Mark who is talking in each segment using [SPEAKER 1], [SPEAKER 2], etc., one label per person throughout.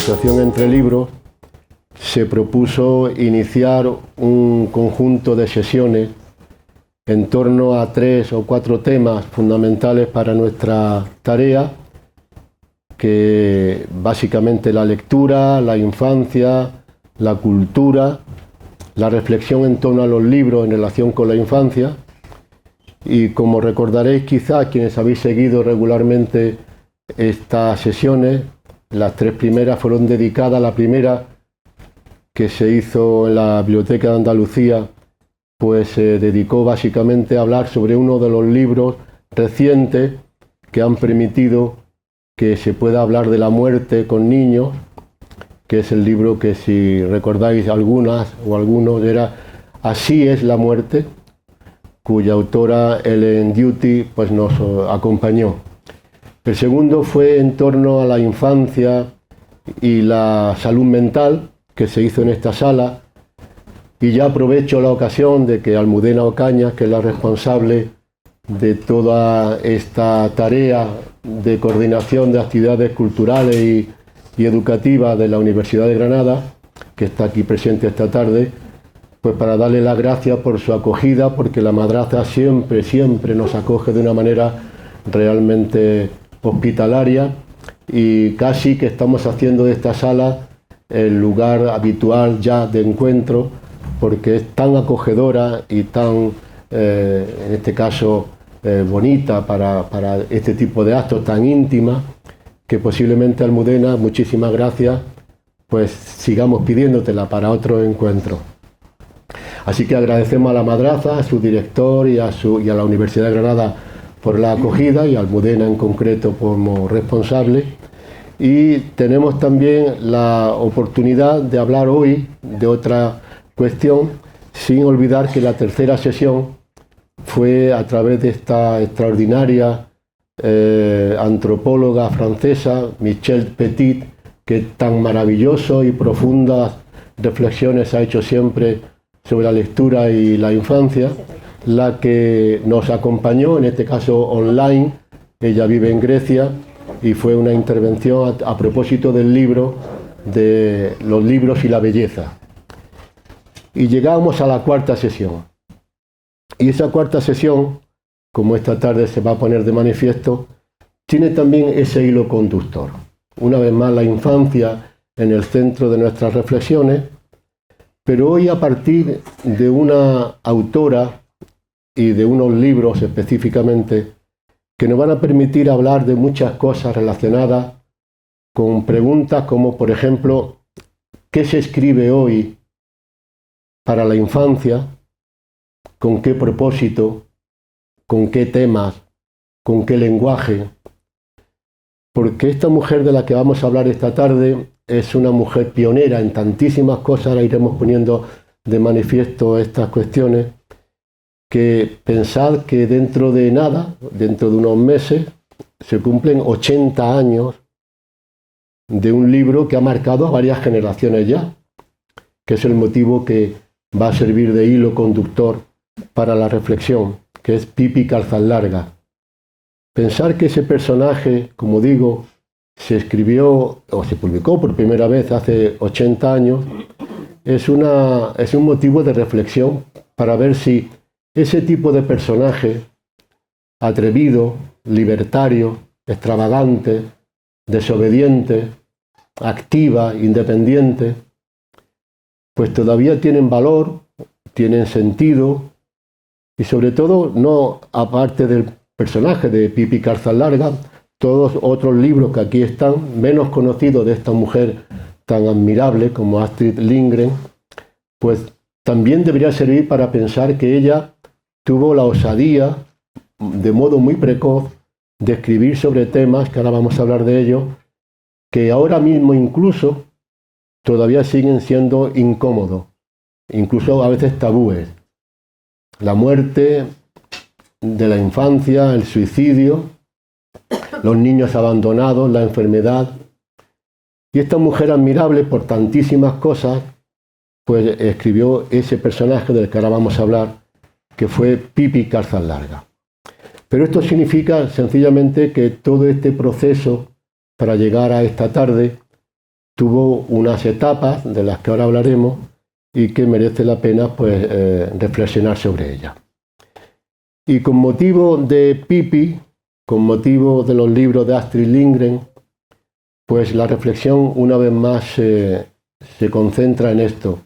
[SPEAKER 1] Asociación Entre Libros se propuso iniciar un conjunto de sesiones en torno a 3 o 4 temas fundamentales para nuestra tarea, que básicamente la lectura, la infancia, la cultura, la reflexión en torno a los libros en relación con la infancia. Y como recordaréis quizá quienes habéis seguido regularmente estas sesiones, las 3 primeras fueron dedicadas. La primera, que se hizo en la Biblioteca de Andalucía, pues se dedicó básicamente a hablar sobre uno de los libros recientes que han permitido que se pueda hablar de la muerte con niños, que es el libro que, si recordáis algunas o algunos, era Así es la muerte, cuya autora Ellen Duty pues nos acompañó. El segundo fue en torno a la infancia y la salud mental, que se hizo en esta sala, y ya aprovecho la ocasión de que Almudena Ocaña, que es la responsable de toda esta tarea de coordinación de actividades culturales y educativas de la Universidad de Granada, que está aquí presente esta tarde, pues para darle las gracias por su acogida, porque la madraza siempre nos acoge de una manera realmente hospitalaria, y casi que estamos haciendo de esta sala el lugar habitual ya de encuentro, porque es tan acogedora y tan, en este caso, bonita para este tipo de actos, tan íntima, que posiblemente, Almudena, muchísimas gracias, pues sigamos pidiéndotela para otro encuentro. Así que agradecemos a la madraza, a su director y a la Universidad de Granada por la acogida, y a Almudena en concreto como responsable. Y tenemos también la oportunidad de hablar hoy de otra cuestión, sin olvidar que la tercera sesión fue a través de esta extraordinaria antropóloga francesa, Michel Petit, que tan maravilloso y profundas reflexiones ha hecho siempre sobre la lectura y la infancia, la que nos acompañó, en este caso online. Ella vive en Grecia y fue una intervención a propósito del libro, de los libros y la belleza. Y llegamos a la cuarta sesión. Y esa cuarta sesión, como esta tarde se va a poner de manifiesto, tiene también ese hilo conductor. Una vez más, la infancia en el centro de nuestras reflexiones, pero hoy a partir de una autora y de unos libros específicamente que nos van a permitir hablar de muchas cosas relacionadas con preguntas como, por ejemplo, ¿qué se escribe hoy para la infancia? ¿Con qué propósito? ¿Con qué temas? ¿Con qué lenguaje? Porque esta mujer de la que vamos a hablar esta tarde es una mujer pionera en tantísimas cosas. Ahora iremos poniendo de manifiesto estas cuestiones, que pensad que dentro de nada, dentro de unos meses, se cumplen 80 años de un libro que ha marcado a varias generaciones ya, que es el motivo que va a servir de hilo conductor para la reflexión, que es Pipi Calzas Largas. Pensar que ese personaje, como digo, se escribió o se publicó por primera vez hace 80 años, es un motivo de reflexión para ver si ese tipo de personaje atrevido, libertario, extravagante, desobediente, activa, independiente, pues todavía tienen valor, tienen sentido, y sobre todo, no aparte del personaje de Pipi Calzas Largas, todos otros libros que aquí están, menos conocidos, de esta mujer tan admirable como Astrid Lindgren, pues también debería servir para pensar que ella tuvo la osadía, de modo muy precoz, de escribir sobre temas, que ahora vamos a hablar de ellos, que ahora mismo incluso todavía siguen siendo incómodos, incluso a veces tabúes. La muerte de la infancia, el suicidio, los niños abandonados, la enfermedad. Y esta mujer admirable por tantísimas cosas, pues escribió ese personaje del que ahora vamos a hablar, que fue Pipi Calzas Largas. Pero esto significa sencillamente que todo este proceso para llegar a esta tarde tuvo unas etapas de las que ahora hablaremos y que merece la pena pues, reflexionar sobre ellas. Y con motivo de Pippi, con motivo de los libros de Astrid Lindgren, pues la reflexión una vez más se concentra en esto.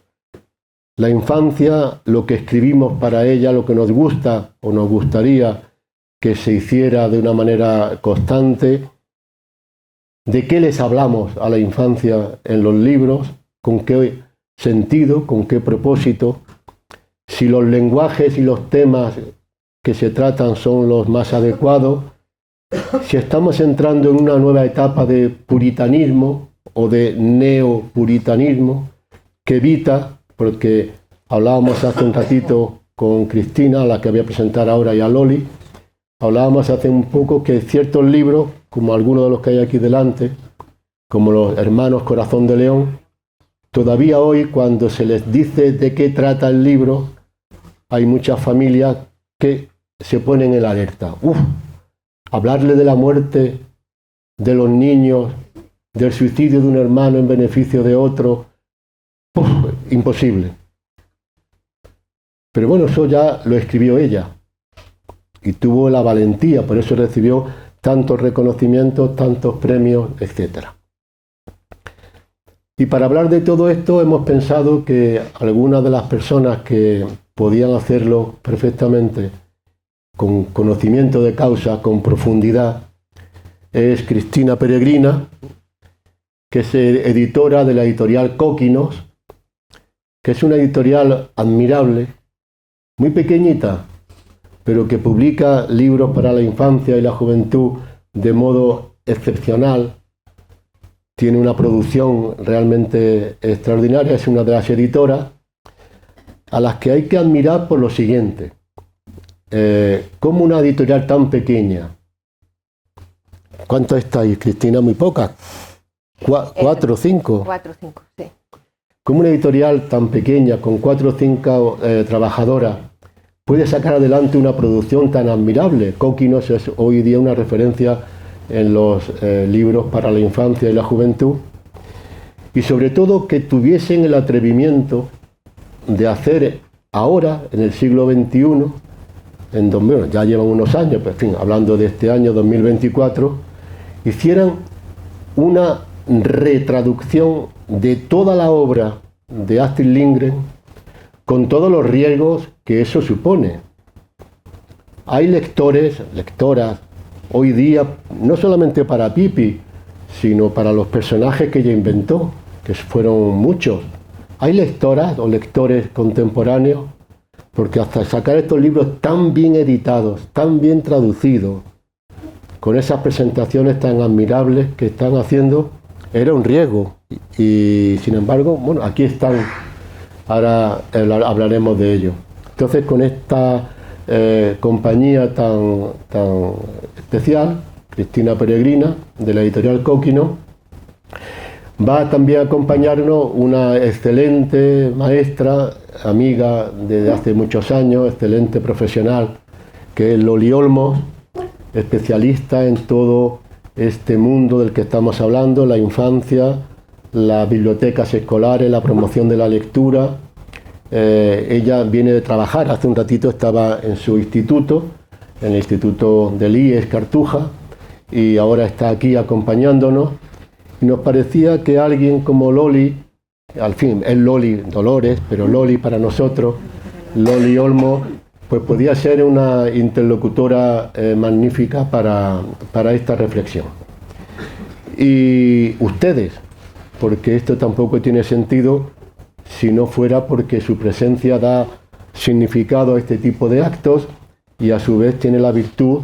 [SPEAKER 1] La infancia, lo que escribimos para ella, lo que nos gusta o nos gustaría que se hiciera de una manera constante. ¿De qué les hablamos a la infancia en los libros? ¿Con qué sentido? ¿Con qué propósito? Si los lenguajes y los temas que se tratan son los más adecuados. Si estamos entrando en una nueva etapa de puritanismo o de neopuritanismo que evita, porque hablábamos hace un ratito con Cristina, a la que voy a presentar ahora, y a Loli, hablábamos hace un poco que ciertos libros, como algunos de los que hay aquí delante, como los Hermanos Corazón de León, todavía hoy cuando se les dice de qué trata el libro, hay muchas familias que se ponen en alerta. Hablarle de la muerte de los niños, del suicidio de un hermano en beneficio de otro, imposible. Pero bueno, eso ya lo escribió ella y tuvo la valentía, por eso recibió tantos reconocimientos, tantos premios, etc. Y para hablar de todo esto hemos pensado que algunas de las personas que podían hacerlo perfectamente, con conocimiento de causa, con profundidad, es Cristina Peregrina, que es editora de la editorial Cóquinos, que es una editorial admirable, muy pequeñita, pero que publica libros para la infancia y la juventud de modo excepcional. Tiene una producción realmente extraordinaria, es una de las editoras a las que hay que admirar por lo siguiente. Como una editorial tan pequeña. ¿Cuántas estáis, Cristina? Muy pocas. ¿Cuatro o cinco?
[SPEAKER 2] 4 o 5, sí.
[SPEAKER 1] Como una editorial tan pequeña, con 4 o 5 trabajadoras, puede sacar adelante una producción tan admirable. Cóquinos es hoy día una referencia en los libros para la infancia y la juventud. Y sobre todo que tuviesen el atrevimiento de hacer ahora, en el siglo XXI, bueno, ya llevan unos años, pero en fin, hablando de este año 2024, hicieran una retraducción de toda la obra de Astrid Lindgren con todos los riesgos que eso supone. Hay lectores, lectoras, hoy día, no solamente para Pippi, sino para los personajes que ella inventó, que fueron muchos. Hay lectoras o lectores contemporáneos, porque hasta sacar estos libros tan bien editados, tan bien traducidos, con esas presentaciones tan admirables que están haciendo, era un riesgo. Y sin embargo, bueno, aquí están, ahora hablaremos de ello. Entonces, con esta compañía tan especial, Cristina Peregrina, de la editorial Cóquino, va también a acompañarnos una excelente maestra, amiga desde hace muchos años, excelente profesional, que es Loli Olmos, especialista en todo este mundo del que estamos hablando, la infancia, las bibliotecas escolares, la promoción de la lectura. Ella viene de trabajar, hace un ratito estaba en su instituto, en el Instituto del IES Cartuja, y ahora está aquí acompañándonos. Y nos parecía que alguien como Loli, al fin, es Loli Dolores, pero Loli para nosotros, Loli Olmos, pues podía ser una interlocutora magnífica para esta reflexión. Y ustedes, porque esto tampoco tiene sentido si no fuera porque su presencia da significado a este tipo de actos y a su vez tiene la virtud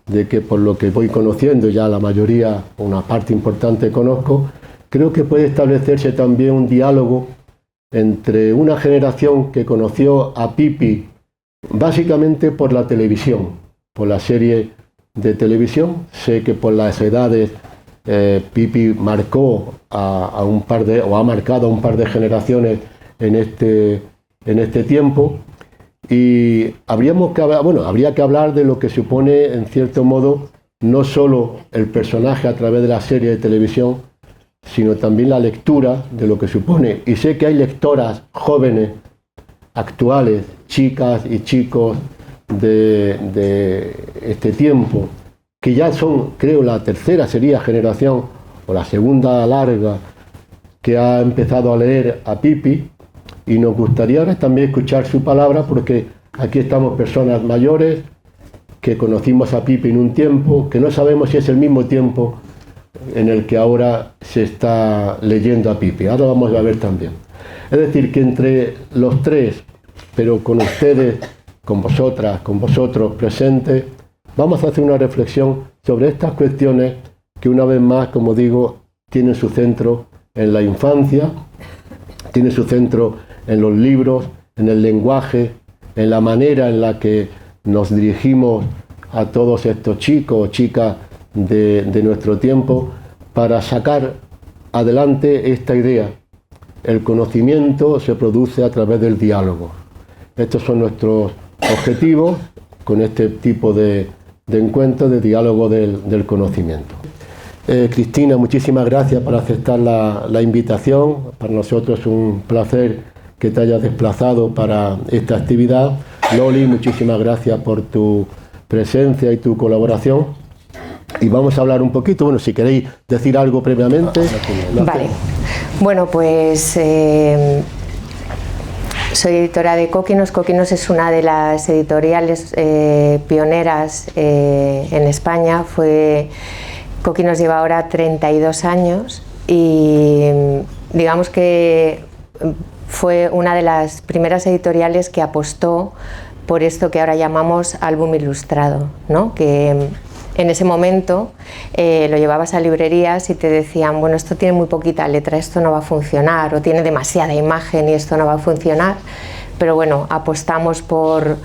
[SPEAKER 1] de que, por lo que voy conociendo, ya la mayoría, una parte importante conozco, creo que puede establecerse también un diálogo entre una generación que conoció a Pippi básicamente por la televisión, por la serie de televisión. Sé que por las edades Pippi marcó a un par de, o ha marcado a un par de generaciones en este tiempo. Y habría que hablar de lo que supone, en cierto modo, no solo el personaje a través de la serie de televisión, sino también la lectura de lo que supone. Y sé que hay lectoras jóvenes, actuales, chicas y chicos de este tiempo, que ya son, creo, la tercera sería generación, o la segunda larga, que ha empezado a leer a Pippi, y nos gustaría ahora también escuchar su palabra, porque aquí estamos personas mayores, que conocimos a Pippi en un tiempo, que no sabemos si es el mismo tiempo en el que ahora se está leyendo a Pippi. Ahora vamos a ver también. Es decir, que entre los tres, pero con ustedes, con vosotras, con vosotros presentes, vamos a hacer una reflexión sobre estas cuestiones que una vez más, como digo, tienen su centro en la infancia, tienen su centro en los libros, en el lenguaje, en la manera en la que nos dirigimos a todos estos chicos o chicas de nuestro tiempo para sacar adelante esta idea. El conocimiento se produce a través del diálogo. Estos son nuestros objetivos con este tipo de encuentro, de diálogo del conocimiento. Cristina, muchísimas gracias por aceptar la invitación. Para nosotros es un placer que te hayas desplazado para esta actividad. Loli, muchísimas gracias por tu presencia y tu colaboración. Y vamos a hablar un poquito, bueno, si queréis decir algo previamente.
[SPEAKER 2] Vale, bueno, pues soy editora de Coquinos. Coquinos es una de las editoriales pioneras en España. Coquinos lleva ahora 32 años y digamos que fue una de las primeras editoriales que apostó por esto que ahora llamamos álbum ilustrado, ¿no? Que en ese momento lo llevabas a librerías y te decían, bueno, esto tiene muy poquita letra, esto no va a funcionar, o tiene demasiada imagen y esto no va a funcionar, pero bueno, apostamos por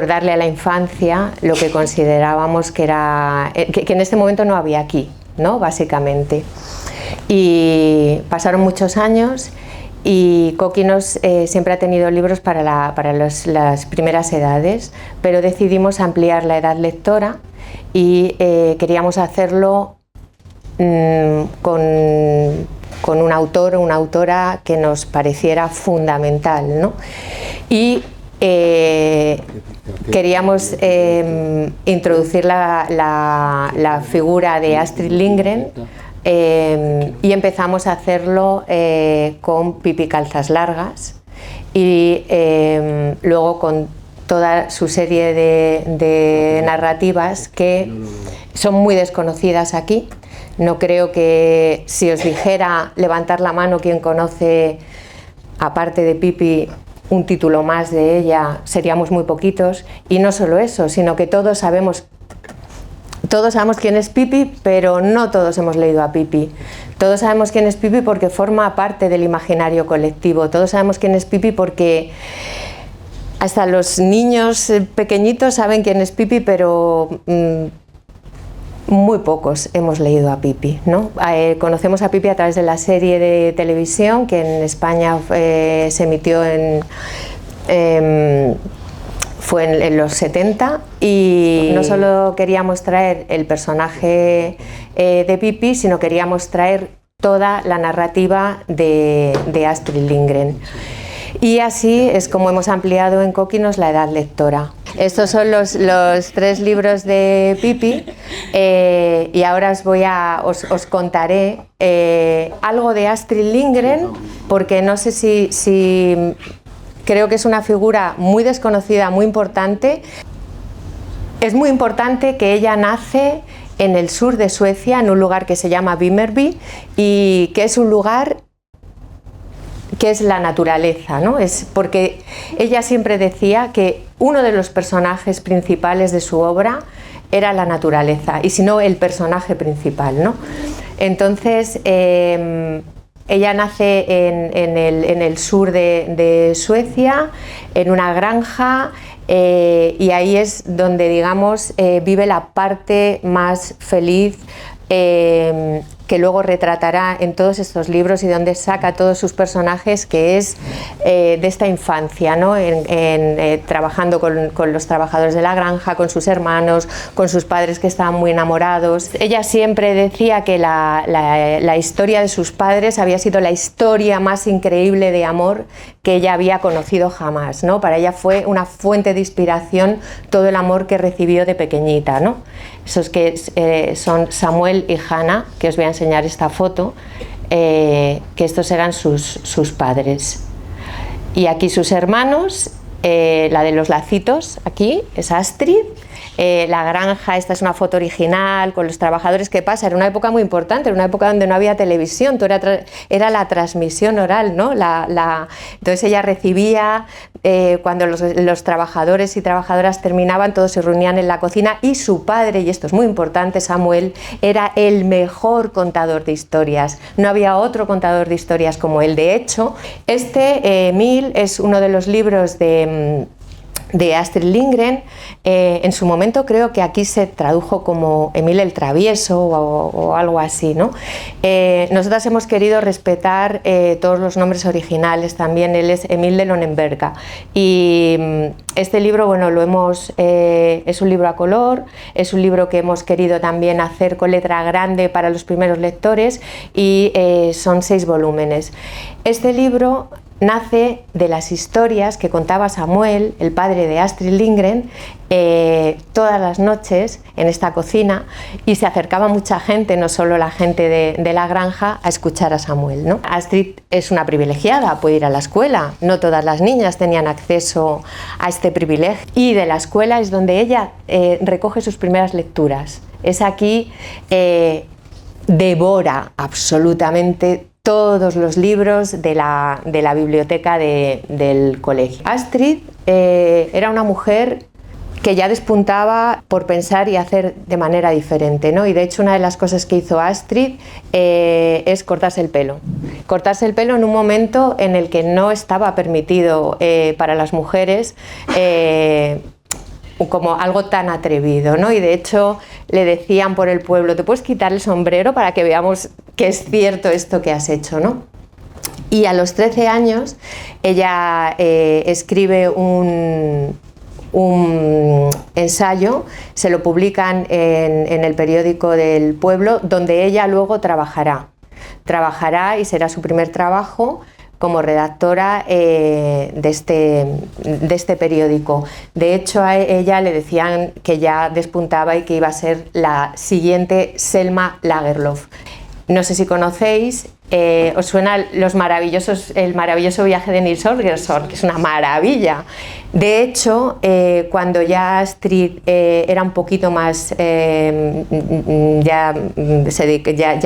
[SPEAKER 2] darle a la infancia lo que considerábamos que era que en este momento no había aquí, ¿no? Básicamente. Y pasaron muchos años y Coquinos siempre ha tenido libros para las primeras edades, pero decidimos ampliar la edad lectora y queríamos hacerlo con un autor o una autora que nos pareciera fundamental, ¿no? Y queríamos introducir la figura de Astrid Lindgren. Y empezamos a hacerlo con Pippi Calzas Largas y luego con toda su serie de narrativas que son muy desconocidas aquí. No creo que si os dijera levantar la mano quien conoce, aparte de Pippi, un título más de ella, seríamos muy poquitos. Y no solo eso, sino que todos sabemos quién es Pippi, pero no todos hemos leído a Pippi. Todos sabemos quién es Pippi porque forma parte del imaginario colectivo. Todos sabemos quién es Pippi porque hasta los niños pequeñitos saben quién es Pippi, pero muy pocos hemos leído a Pippi, ¿no? Conocemos a Pippi a través de la serie de televisión que en España se emitió fue en los 70 y no solo queríamos traer el personaje de Pippi, sino queríamos traer toda la narrativa de Astrid Lindgren. Y así es como hemos ampliado en Coquinos la edad lectora. Estos son los 3 libros de Pippi y ahora os contaré algo de Astrid Lindgren, porque no sé si creo que es una figura muy desconocida, muy importante. Es muy importante que ella nace en el sur de Suecia, en un lugar que se llama Vimmerby, y que es un lugar que es la naturaleza, ¿no? Es porque ella siempre decía que uno de los personajes principales de su obra era la naturaleza, y si no, el personaje principal, ¿no? Entonces, ella nace en el sur de Suecia, en una granja, y ahí es donde, digamos, vive la parte más feliz que luego retratará en todos estos libros y donde saca todos sus personajes, que es de esta infancia, ¿no? Trabajando con los trabajadores de la granja, con sus hermanos, con sus padres que estaban muy enamorados. Ella siempre decía que la historia de sus padres había sido la historia más increíble de amor que ella había conocido jamás, ¿no? Para ella fue una fuente de inspiración todo el amor que recibió de pequeñita, ¿no? Esos que son Samuel y Hannah, que os voy a enseñar esta foto, que estos eran sus padres. Y aquí sus hermanos, la de los lacitos, aquí es Astrid. La granja, esta es una foto original con los trabajadores. ¿Qué pasa? Era una época muy importante, era una época donde no había televisión, era la transmisión oral, ¿no? Entonces ella recibía, cuando los trabajadores y trabajadoras terminaban, todos se reunían en la cocina y su padre, y esto es muy importante, Samuel, era el mejor contador de historias. No había otro contador de historias como él. De hecho, Emil es uno de los libros de Astrid Lindgren. En su momento creo que aquí se tradujo como Emil el Travieso o algo así, ¿no? Nosotras hemos querido respetar todos los nombres originales también. Él es Emil de Lonenberga y este libro, bueno, es un libro a color, es un libro que hemos querido también hacer con letra grande para los primeros lectores y son 6 volúmenes. Este libro nace de las historias que contaba Samuel, el padre de Astrid Lindgren, todas las noches en esta cocina, y se acercaba mucha gente, no solo la gente de la granja, a escuchar a Samuel, ¿no? Astrid es una privilegiada, puede ir a la escuela, no todas las niñas tenían acceso a este privilegio, y de la escuela es donde ella recoge sus primeras lecturas. Es aquí, devora absolutamente todos los libros de la biblioteca del colegio. Astrid era una mujer que ya despuntaba por pensar y hacer de manera diferente, ¿no? Y de hecho una de las cosas que hizo Astrid es cortarse el pelo. Cortarse el pelo en un momento en el que no estaba permitido para las mujeres como algo tan atrevido, ¿no? Y de hecho le decían por el pueblo: te puedes quitar el sombrero para que veamos que es cierto esto que has hecho, ¿no? Y a los 13 años ella escribe un ensayo, se lo publican en el periódico del pueblo, donde ella luego trabajará y será su primer trabajo como redactora de este periódico. De hecho, a ella le decían que ya despuntaba y que iba a ser la siguiente Selma Lagerlöf. No sé si conocéis, os suena el maravilloso viaje de Nils Holgersson, que es una maravilla. De hecho, cuando ya Astrid era un poquito más, ya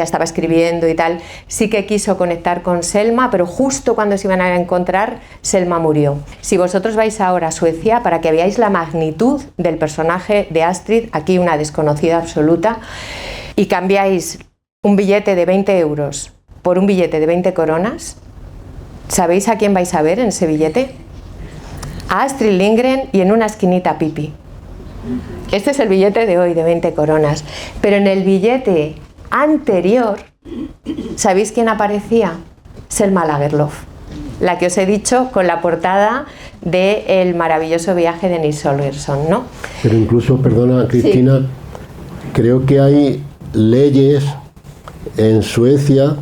[SPEAKER 2] estaba escribiendo y tal, sí que quiso conectar con Selma, pero justo cuando se iban a encontrar, Selma murió. Si vosotros vais ahora a Suecia, para que veáis la magnitud del personaje de Astrid, aquí una desconocida absoluta, y cambiáis un billete de 20 euros por un billete de 20 coronas, ¿sabéis a quién vais a ver en ese billete? A Astrid Lindgren y en una esquinita Pippi. Este es el billete de hoy de 20 coronas, pero en el billete anterior, ¿sabéis quién aparecía? Selma Lagerlöf, la que os he dicho con la portada de El maravilloso viaje de Nils Holgersson, ¿no?
[SPEAKER 1] Pero incluso, perdona Cristina, sí, creo que hay leyes en Suecia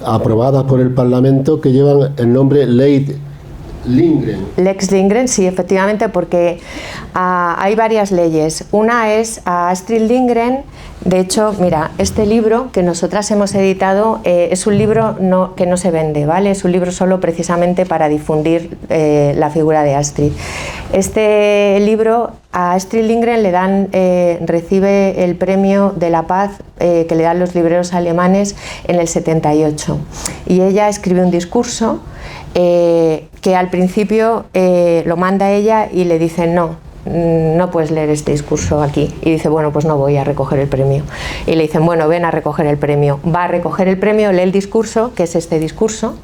[SPEAKER 1] aprobadas por el Parlamento que llevan el nombre Lex Lindgren.
[SPEAKER 2] Lex Lindgren, sí, efectivamente, porque hay varias leyes. Una es a Astrid Lindgren. De hecho, mira, este libro que nosotras hemos editado es un libro que no se vende, ¿vale? Es un libro solo precisamente para difundir la figura de Astrid. Este libro a Astrid Lindgren recibe el premio de la paz que le dan los libreros alemanes en el 78. Y ella escribe un discurso que al principio lo manda ella y le dicen no puedes leer este discurso aquí. Y dice, bueno, pues no voy a recoger el premio. Y le dicen, bueno, ven a recoger el premio. Va a recoger el premio, lee el discurso, que es este discurso,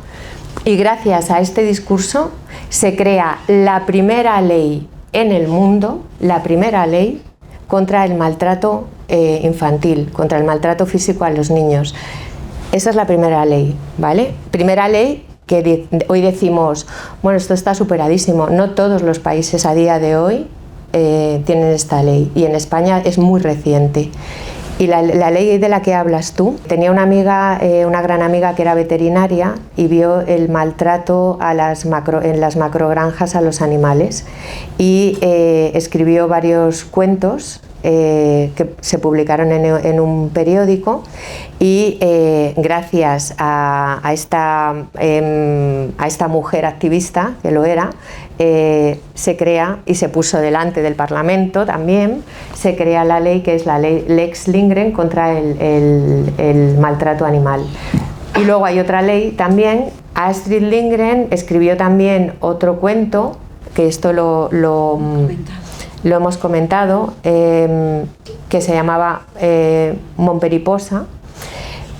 [SPEAKER 2] y gracias a este discurso se crea la primera ley en el mundo, la primera ley contra el maltrato infantil, contra el maltrato físico a los niños. Esa es la primera ley, ¿vale? Primera ley que hoy decimos, bueno, esto está superadísimo. No todos los países a día de hoy tienen esta ley, y en España es muy reciente. Y la ley de la que hablas tú, tenía una amiga, una gran amiga que era veterinaria, y vio el maltrato en las macrogranjas a los animales, y escribió varios cuentos que se publicaron en un periódico, y gracias a esta mujer activista, que lo era, se crea, y se puso delante del Parlamento también, se crea la ley que es la ley Lex Lindgren contra el maltrato animal. Y luego hay otra ley también. Astrid Lindgren escribió también otro cuento, que esto lo hemos comentado, que se llamaba Momperiposa,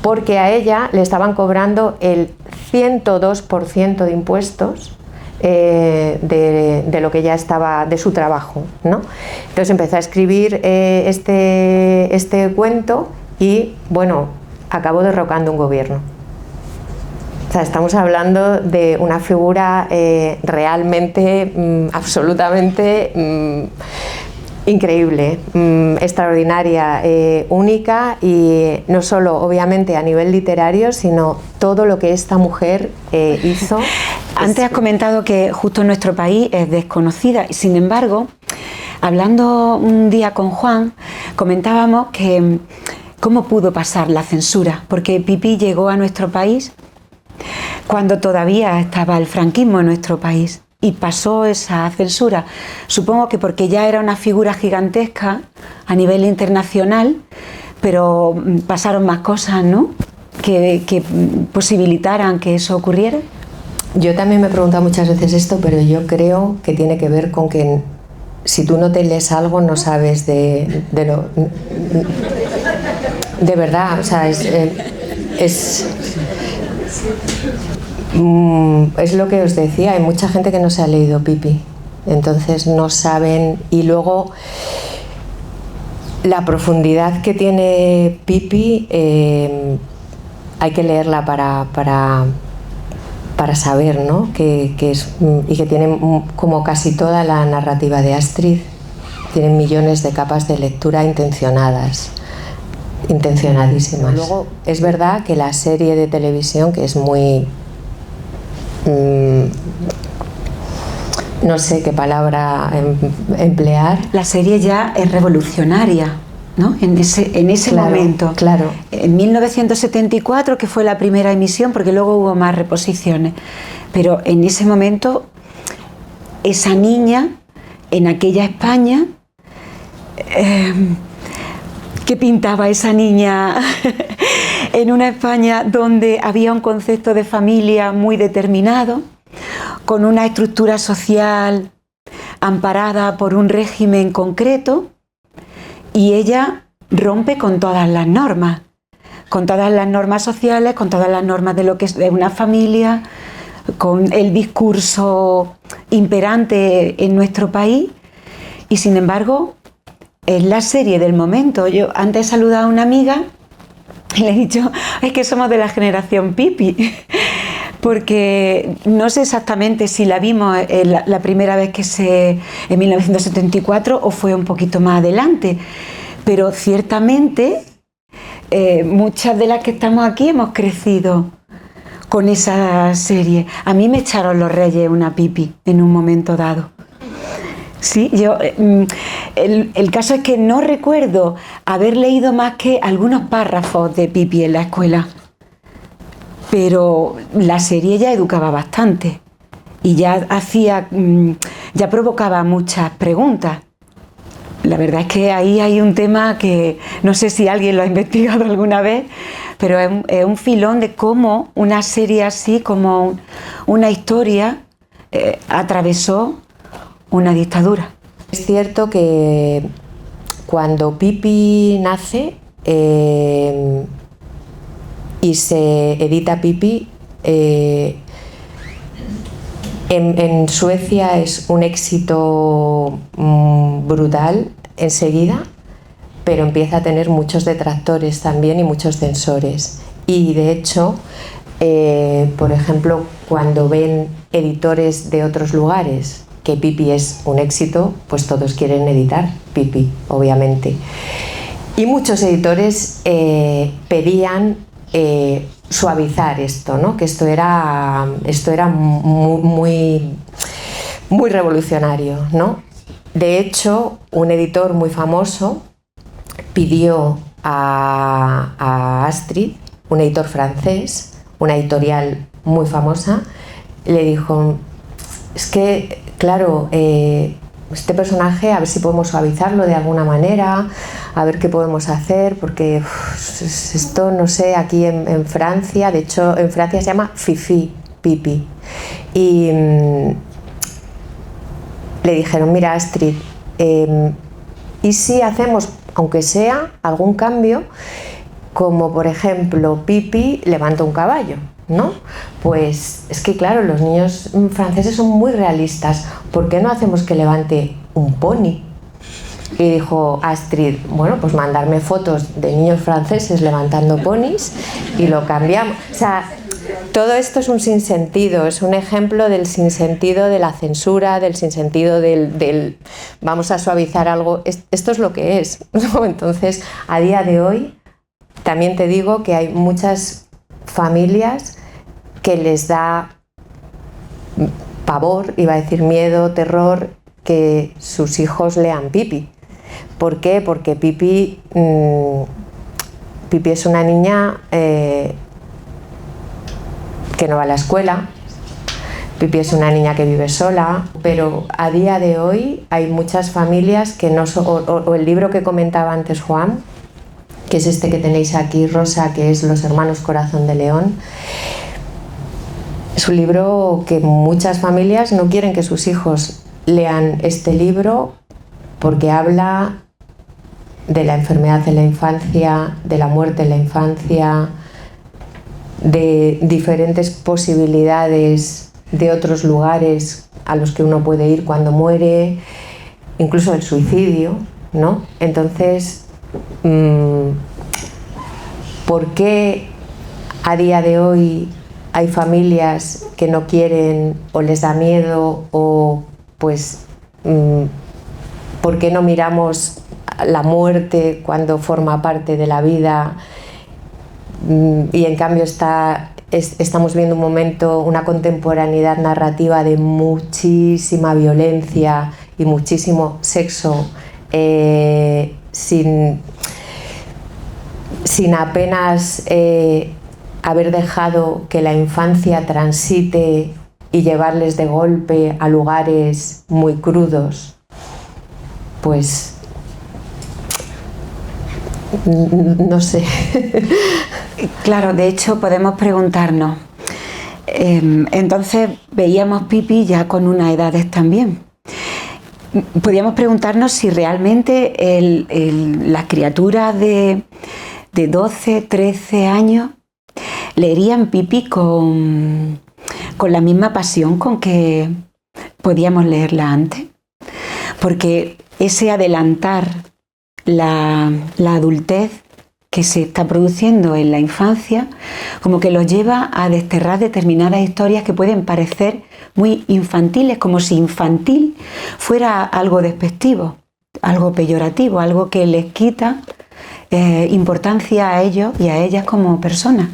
[SPEAKER 2] porque a ella le estaban cobrando el 102% de impuestos de lo que ya estaba, de su trabajo, ¿no? Entonces empezó a escribir este cuento, y bueno, acabó derrocando un gobierno. O sea, estamos hablando de una figura realmente, absolutamente increíble, extraordinaria, única, y no solo obviamente a nivel literario, sino todo lo que esta mujer hizo.
[SPEAKER 3] Antes has comentado que justo en nuestro país es desconocida, sin embargo, hablando un día con Juan, comentábamos que cómo pudo pasar la censura, porque Pipí llegó a nuestro país cuando todavía estaba el franquismo en nuestro país, y pasó esa censura. Supongo que porque ya era una figura gigantesca a nivel internacional, pero pasaron más cosas, ¿no?, que posibilitaran que eso ocurriera.
[SPEAKER 2] Yo también me he preguntado muchas veces esto, pero yo creo que tiene que ver con que si tú no te lees algo no sabes de verdad, o sea, es lo que os decía, hay mucha gente que no se ha leído Pipí, entonces no saben. Y luego la profundidad que tiene Pipí, hay que leerla para saber, ¿no?, que es, y que tiene, como casi toda la narrativa de Astrid, tienen millones de capas de lectura intencionadísimas. Luego es verdad que la serie de televisión, que es muy no sé qué palabra emplear.
[SPEAKER 3] La serie ya es revolucionaria, ¿no?, en ese
[SPEAKER 2] Claro,
[SPEAKER 3] momento.
[SPEAKER 2] claro.
[SPEAKER 3] En 1974, que fue la primera emisión, porque luego hubo más reposiciones, pero en ese momento esa niña, en aquella España, ¿qué pintaba esa niña en una España donde había un concepto de familia muy determinado, con una estructura social amparada por un régimen concreto, y ella rompe con todas las normas sociales, con todas las normas de lo que es una familia, con el discurso imperante en nuestro país, y sin embargo es la serie del momento. Yo antes he saludado a una amiga y le he dicho, es que somos de la generación Pipí, porque no sé exactamente si la vimos la primera vez en 1974 o fue un poquito más adelante, pero ciertamente muchas de las que estamos aquí hemos crecido con esa serie. A mí me echaron los Reyes una Pipí en un momento dado. Sí, el caso es que no recuerdo haber leído más que algunos párrafos de Pipí en la escuela, pero la serie ya educaba bastante y ya provocaba muchas preguntas. La verdad es que ahí hay un tema que no sé si alguien lo ha investigado alguna vez, pero es un filón de cómo una serie así, como una historia, atravesó una dictadura.
[SPEAKER 2] Es cierto que cuando Pipí nace y se edita Pipí, en Suecia es un éxito brutal enseguida, pero empieza a tener muchos detractores también y muchos censores. Y de hecho, por ejemplo, cuando ven editores de otros lugares que Pipi es un éxito, pues todos quieren editar Pipi, obviamente. Y muchos editores pedían suavizar esto, ¿no? Que esto era muy revolucionario, ¿no? De hecho, un editor muy famoso pidió a Astrid, un editor francés, una editorial muy famosa, le dijo, es que, claro, este personaje, a ver si podemos suavizarlo de alguna manera, a ver qué podemos hacer, porque esto, no sé, aquí en Francia, de hecho en Francia se llama Fifi, Pipi, y le dijeron, mira Astrid, ¿y si hacemos, aunque sea, algún cambio, como por ejemplo Pipi levanta un caballo, ¿no? Pues es que claro, los niños franceses son muy realistas, ¿por qué no hacemos que levante un pony? Y dijo Astrid, bueno, pues mandarme fotos de niños franceses levantando ponis y lo cambiamos. O sea, todo esto es un sinsentido, es un ejemplo del sinsentido de la censura, del sinsentido del vamos a suavizar algo. Esto es lo que es, ¿no? Entonces, a día de hoy, también te digo que hay muchas familias que les da pavor, iba a decir miedo, terror, que sus hijos lean Pipi. ¿Por qué? Porque Pipi es una niña que no va a la escuela, Pipi es una niña que vive sola, pero a día de hoy hay muchas familias que no son, o el libro que comentaba antes Juan, que es este que tenéis aquí, Rosa, que es Los hermanos Corazón de León. Es un libro que muchas familias no quieren que sus hijos lean este libro porque habla de la enfermedad en la infancia, de la muerte en la infancia, de diferentes posibilidades de otros lugares a los que uno puede ir cuando muere, incluso el suicidio, ¿no? Entonces, ¿por qué a día de hoy hay familias que no quieren o les da miedo o pues por qué no miramos la muerte cuando forma parte de la vida y en cambio estamos viendo un momento, una contemporaneidad narrativa de muchísima violencia y muchísimo sexo sin apenas haber dejado que la infancia transite y llevarles de golpe a lugares muy crudos? Pues no sé.
[SPEAKER 3] Claro, de hecho podemos preguntarnos, entonces veíamos Pipi ya con unas edades también. Podríamos preguntarnos si realmente las criaturas de 12, 13 años leerían Pipi con la misma pasión con que podíamos leerla antes. Porque ese adelantar la adultez que se está produciendo en la infancia, como que los lleva a desterrar determinadas historias que pueden parecer muy infantiles, como si infantil fuera algo despectivo, algo peyorativo, algo que les quita importancia a ellos y a ellas como personas.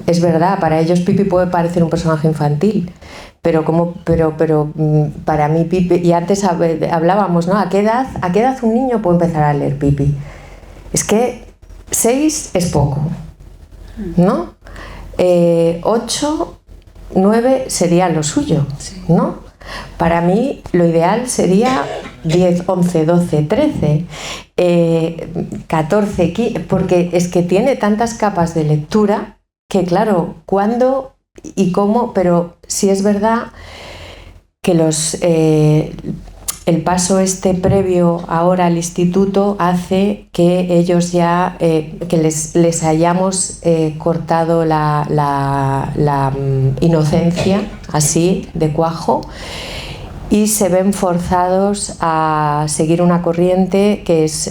[SPEAKER 2] Es verdad, para ellos Pipi puede parecer un personaje infantil, pero para mí Pipi, y antes hablábamos, ¿no? ¿A qué edad un niño puede empezar a leer Pipi? Es que 6 es poco, ¿no? 8, 9 sería lo suyo, ¿no? Para mí lo ideal sería 10, 11, 12, 13, 14, 15, porque es que tiene tantas capas de lectura que claro, cuándo y cómo, pero sí es verdad que el paso previo ahora al instituto hace que ellos ya, que les hayamos cortado la inocencia así de cuajo y se ven forzados a seguir una corriente que es,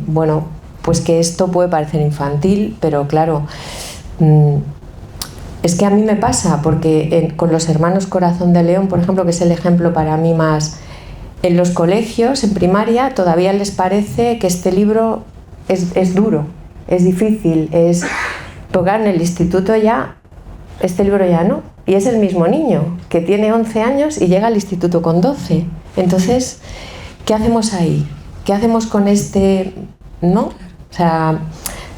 [SPEAKER 2] bueno, pues que esto puede parecer infantil, pero claro, es que a mí me pasa, porque con los hermanos Corazón de León, por ejemplo, que es el ejemplo para mí más, en los colegios, en primaria, todavía les parece que este libro es duro, es difícil, es tocar en el instituto ya, este libro ya no. Y es el mismo niño, que tiene 11 años y llega al instituto con 12. Entonces, ¿qué hacemos ahí? ¿Qué hacemos con este...? ¿No? O sea,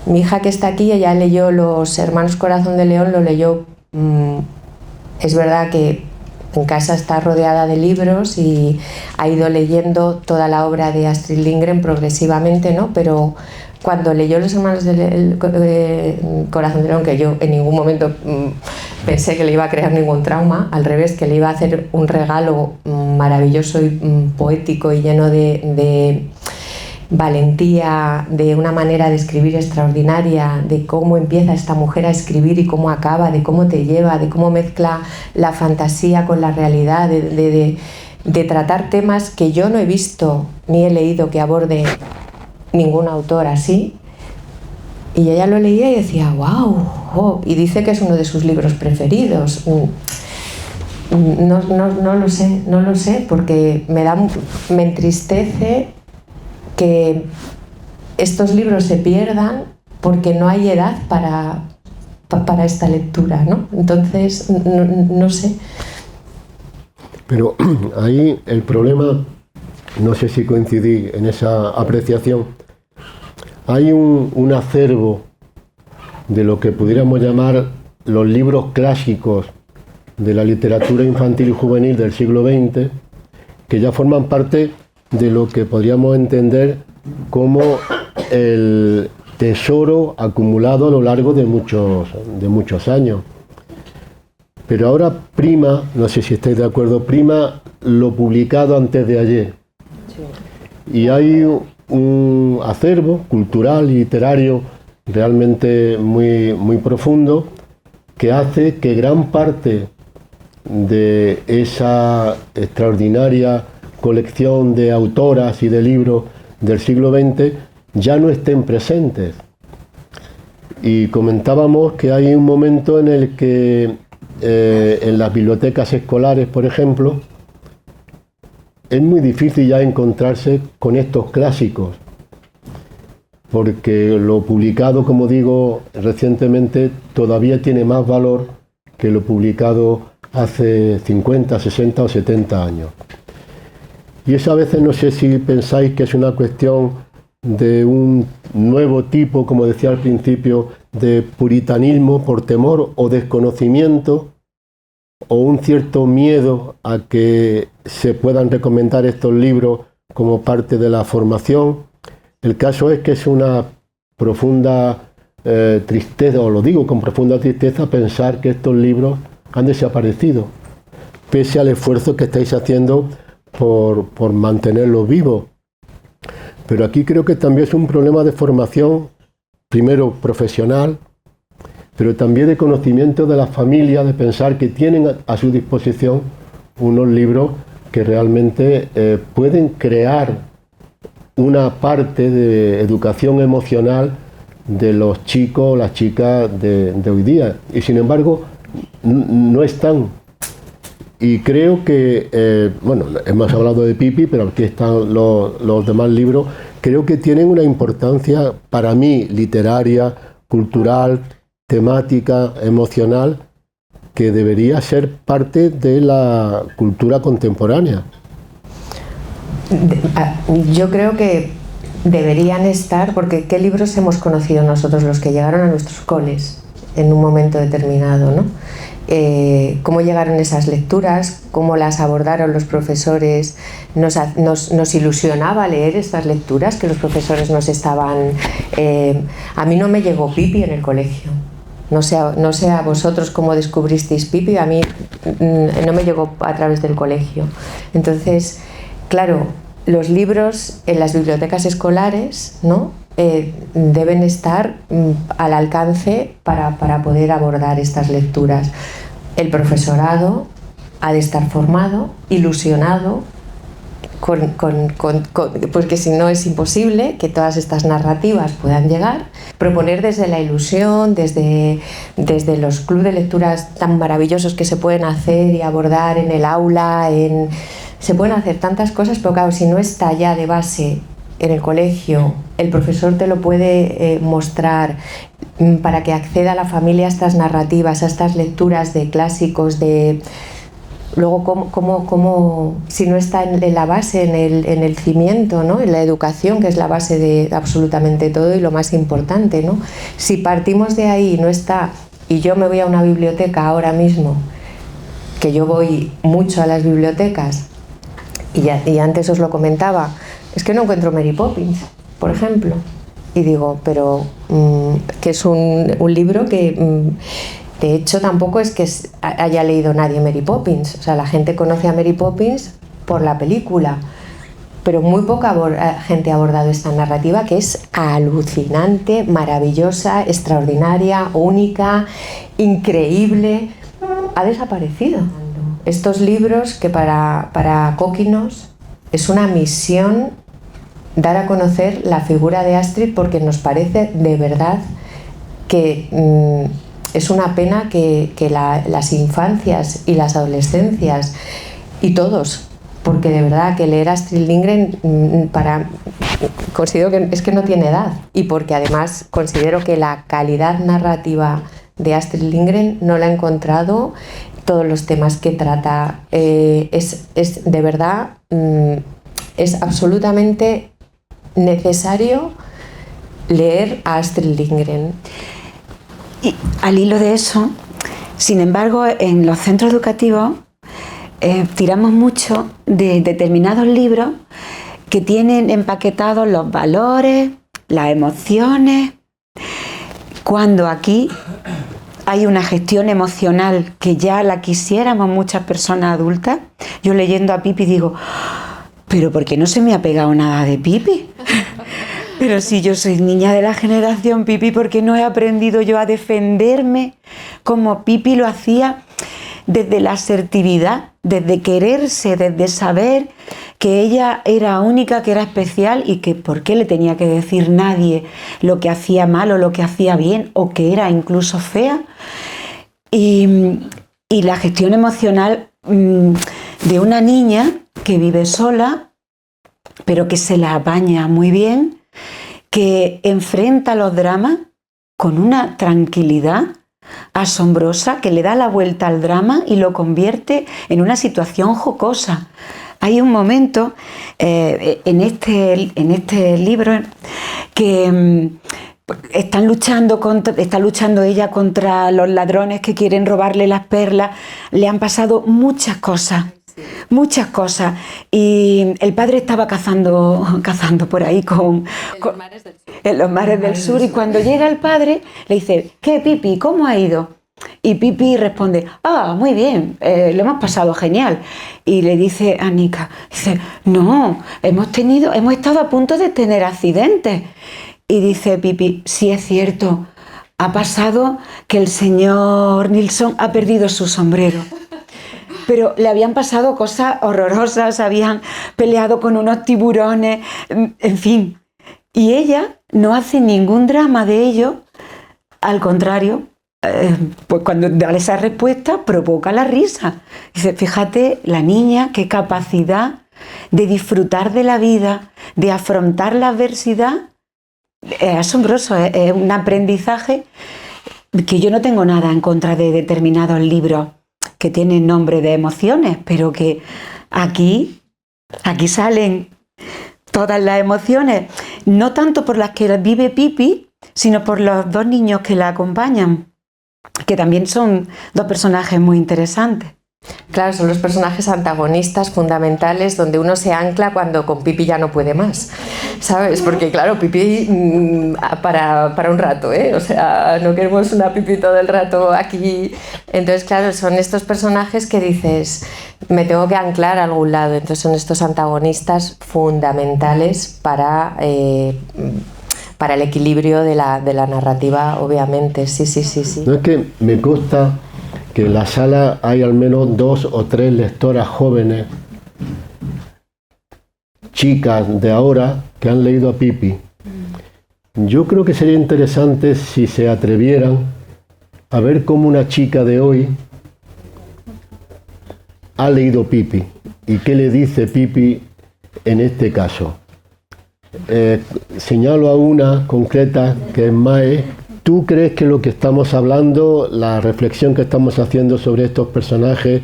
[SPEAKER 2] mi hija que está aquí, ella leyó Los Hermanos Corazón de León, lo leyó... es verdad que en casa está rodeada de libros y ha ido leyendo toda la obra de Astrid Lindgren progresivamente, ¿no? Pero cuando leyó Los Hermanos Corazón de León, que yo en ningún momento pensé que le iba a crear ningún trauma, al revés, que le iba a hacer un regalo maravilloso y poético y lleno de valentía, de una manera de escribir extraordinaria, de cómo empieza esta mujer a escribir y cómo acaba, de cómo te lleva, de cómo mezcla la fantasía con la realidad, de tratar temas que yo no he visto ni he leído que aborde ningún autor así. Y ella lo leía y decía, wow, oh, y dice que es uno de sus libros preferidos. No lo sé, porque me entristece que estos libros se pierdan porque no hay edad para esta lectura, ¿no? Entonces, no sé.
[SPEAKER 1] Pero ahí el problema, no sé si coincidí en esa apreciación, hay un acervo de lo que pudiéramos llamar los libros clásicos de la literatura infantil y juvenil del siglo XX, que ya forman parte de lo que podríamos entender como el tesoro acumulado a lo largo de muchos años. Pero ahora prima, no sé si estáis de acuerdo, prima lo publicado antes de ayer. Sí. Y hay un acervo cultural y literario realmente muy profundo que hace que gran parte de esa extraordinaria colección de autoras y de libros del siglo XX ya no estén presentes. Y comentábamos que hay un momento en el que en las bibliotecas escolares, por ejemplo, es muy difícil ya encontrarse con estos clásicos, porque lo publicado, como digo, recientemente todavía tiene más valor que lo publicado hace 50, 60 o 70 años. Y eso a veces no sé si pensáis que es una cuestión de un nuevo tipo, como decía al principio, de puritanismo por temor o desconocimiento, o un cierto miedo a que se puedan recomendar estos libros como parte de la formación. El caso es que es una profunda tristeza, o lo digo con profunda tristeza, pensar que estos libros han desaparecido, pese al esfuerzo que estáis haciendo por mantenerlos vivos. Pero aquí creo que también es un problema de formación, primero profesional, pero también de conocimiento de la familia, de pensar que tienen a su disposición unos libros que realmente pueden crear una parte de educación emocional de los chicos o las chicas de hoy día. Y sin embargo, no están. Y creo que, bueno, hemos hablado de Pipi, pero aquí están los demás libros. Creo que tienen una importancia para mí literaria, cultural, temática, emocional, que debería ser parte de la cultura contemporánea.
[SPEAKER 2] Yo creo que deberían estar, porque ¿qué libros hemos conocido nosotros, los que llegaron a nuestros coles en un momento determinado, ¿no? Cómo llegaron esas lecturas, cómo las abordaron los profesores, nos ilusionaba leer estas lecturas que los profesores nos estaban... a mí no me llegó Pipi en el colegio, no sé a vosotros cómo descubristeis Pipi, a mí no me llegó a través del colegio. Entonces, claro, los libros en las bibliotecas escolares, ¿no? Deben estar al alcance para poder abordar estas lecturas. El profesorado ha de estar formado, ilusionado pues que si no es imposible que todas estas narrativas puedan llegar, proponer desde la ilusión, desde los clubes de lecturas tan maravillosos que se pueden hacer y abordar en el aula, se pueden hacer tantas cosas, pero claro, si no está ya de base en el colegio, el profesor te lo puede mostrar para que acceda la familia a estas narrativas, a estas lecturas de clásicos, luego cómo si no está en la base, en el cimiento, ¿no? En la educación, que es la base de absolutamente todo y lo más importante, ¿no? Si partimos de ahí y no está, y yo me voy a una biblioteca ahora mismo, que yo voy mucho a las bibliotecas, y antes os lo comentaba, es que no encuentro Mary Poppins, por ejemplo, y digo, pero que es un libro que de hecho tampoco es que haya leído nadie Mary Poppins, o sea, la gente conoce a Mary Poppins por la película, pero muy poca gente ha abordado esta narrativa, que es alucinante, maravillosa, extraordinaria, única, increíble. Ha desaparecido. Estos libros que para Cóquinos es una misión dar a conocer la figura de Astrid, porque nos parece de verdad que es una pena que las infancias y las adolescencias y todos, porque de verdad que leer Astrid Lindgren considero que es que no tiene edad, y porque además considero que la calidad narrativa de Astrid Lindgren no la he encontrado. Todos los temas que trata es de verdad, es absolutamente necesario leer a Astrid Lindgren.
[SPEAKER 3] Y al hilo de eso, sin embargo, en los centros educativos tiramos mucho de determinados libros que tienen empaquetados los valores, las emociones, cuando aquí hay una gestión emocional que ya la quisiéramos muchas personas adultas. Yo leyendo a Pipi digo, ¿pero por qué no se me ha pegado nada de Pipi? Pero si yo soy niña de la generación Pipi, ¿por qué no he aprendido yo a defenderme como Pipi lo hacía? Desde la asertividad, desde quererse, desde saber que ella era única, que era especial, y que por qué le tenía que decir nadie lo que hacía mal o lo que hacía bien, o que era incluso fea. Y la gestión emocional de una niña que vive sola, pero que se la apaña muy bien, que enfrenta los dramas con una tranquilidad asombrosa, que le da la vuelta al drama y lo convierte en una situación jocosa. Hay un momento en este libro que está luchando ella contra los ladrones que quieren robarle las perlas. Le han pasado muchas cosas. Muchas cosas, y el padre estaba cazando por ahí en los mares del sur, y cuando llega el padre le dice, ¿qué, Pipi? ¿Cómo ha ido? Y Pipi responde, muy bien, lo hemos pasado genial. Y le dice a Nika, dice, no, hemos estado a punto de tener accidentes. Y dice Pipi, sí, es cierto, ha pasado que el señor Nilsson ha perdido su sombrero. Pero le habían pasado cosas horrorosas, habían peleado con unos tiburones, en fin. Y ella no hace ningún drama de ello, al contrario, pues cuando da esa respuesta provoca la risa. Dice, fíjate, la niña, qué capacidad de disfrutar de la vida, de afrontar la adversidad. Es asombroso, es un aprendizaje que yo no tengo nada en contra de determinados libros que tienen nombre de emociones, pero que aquí salen todas las emociones, no tanto por las que vive Pipi, sino por los dos niños que la acompañan, que también son dos personajes muy interesantes.
[SPEAKER 2] Claro, son los personajes antagonistas fundamentales donde uno se ancla cuando con Pipi ya no puede más, ¿sabes? Porque claro, Pipi para un rato, ¿eh? O sea, no queremos una Pipi todo el rato aquí. Entonces, claro, son estos personajes que dices, me tengo que anclar a algún lado. Entonces son estos antagonistas fundamentales para el equilibrio de la narrativa, obviamente. Sí.
[SPEAKER 1] No es que me consta que en la sala hay al menos 2 o 3 lectoras jóvenes chicas de ahora que han leído a Pippi. Yo creo que sería interesante si se atrevieran a ver cómo una chica de hoy ha leído Pippi y qué le dice Pippi en este caso. Señalo a una concreta que es Mae. ¿Tú crees que lo que estamos hablando, la reflexión que estamos haciendo sobre estos personajes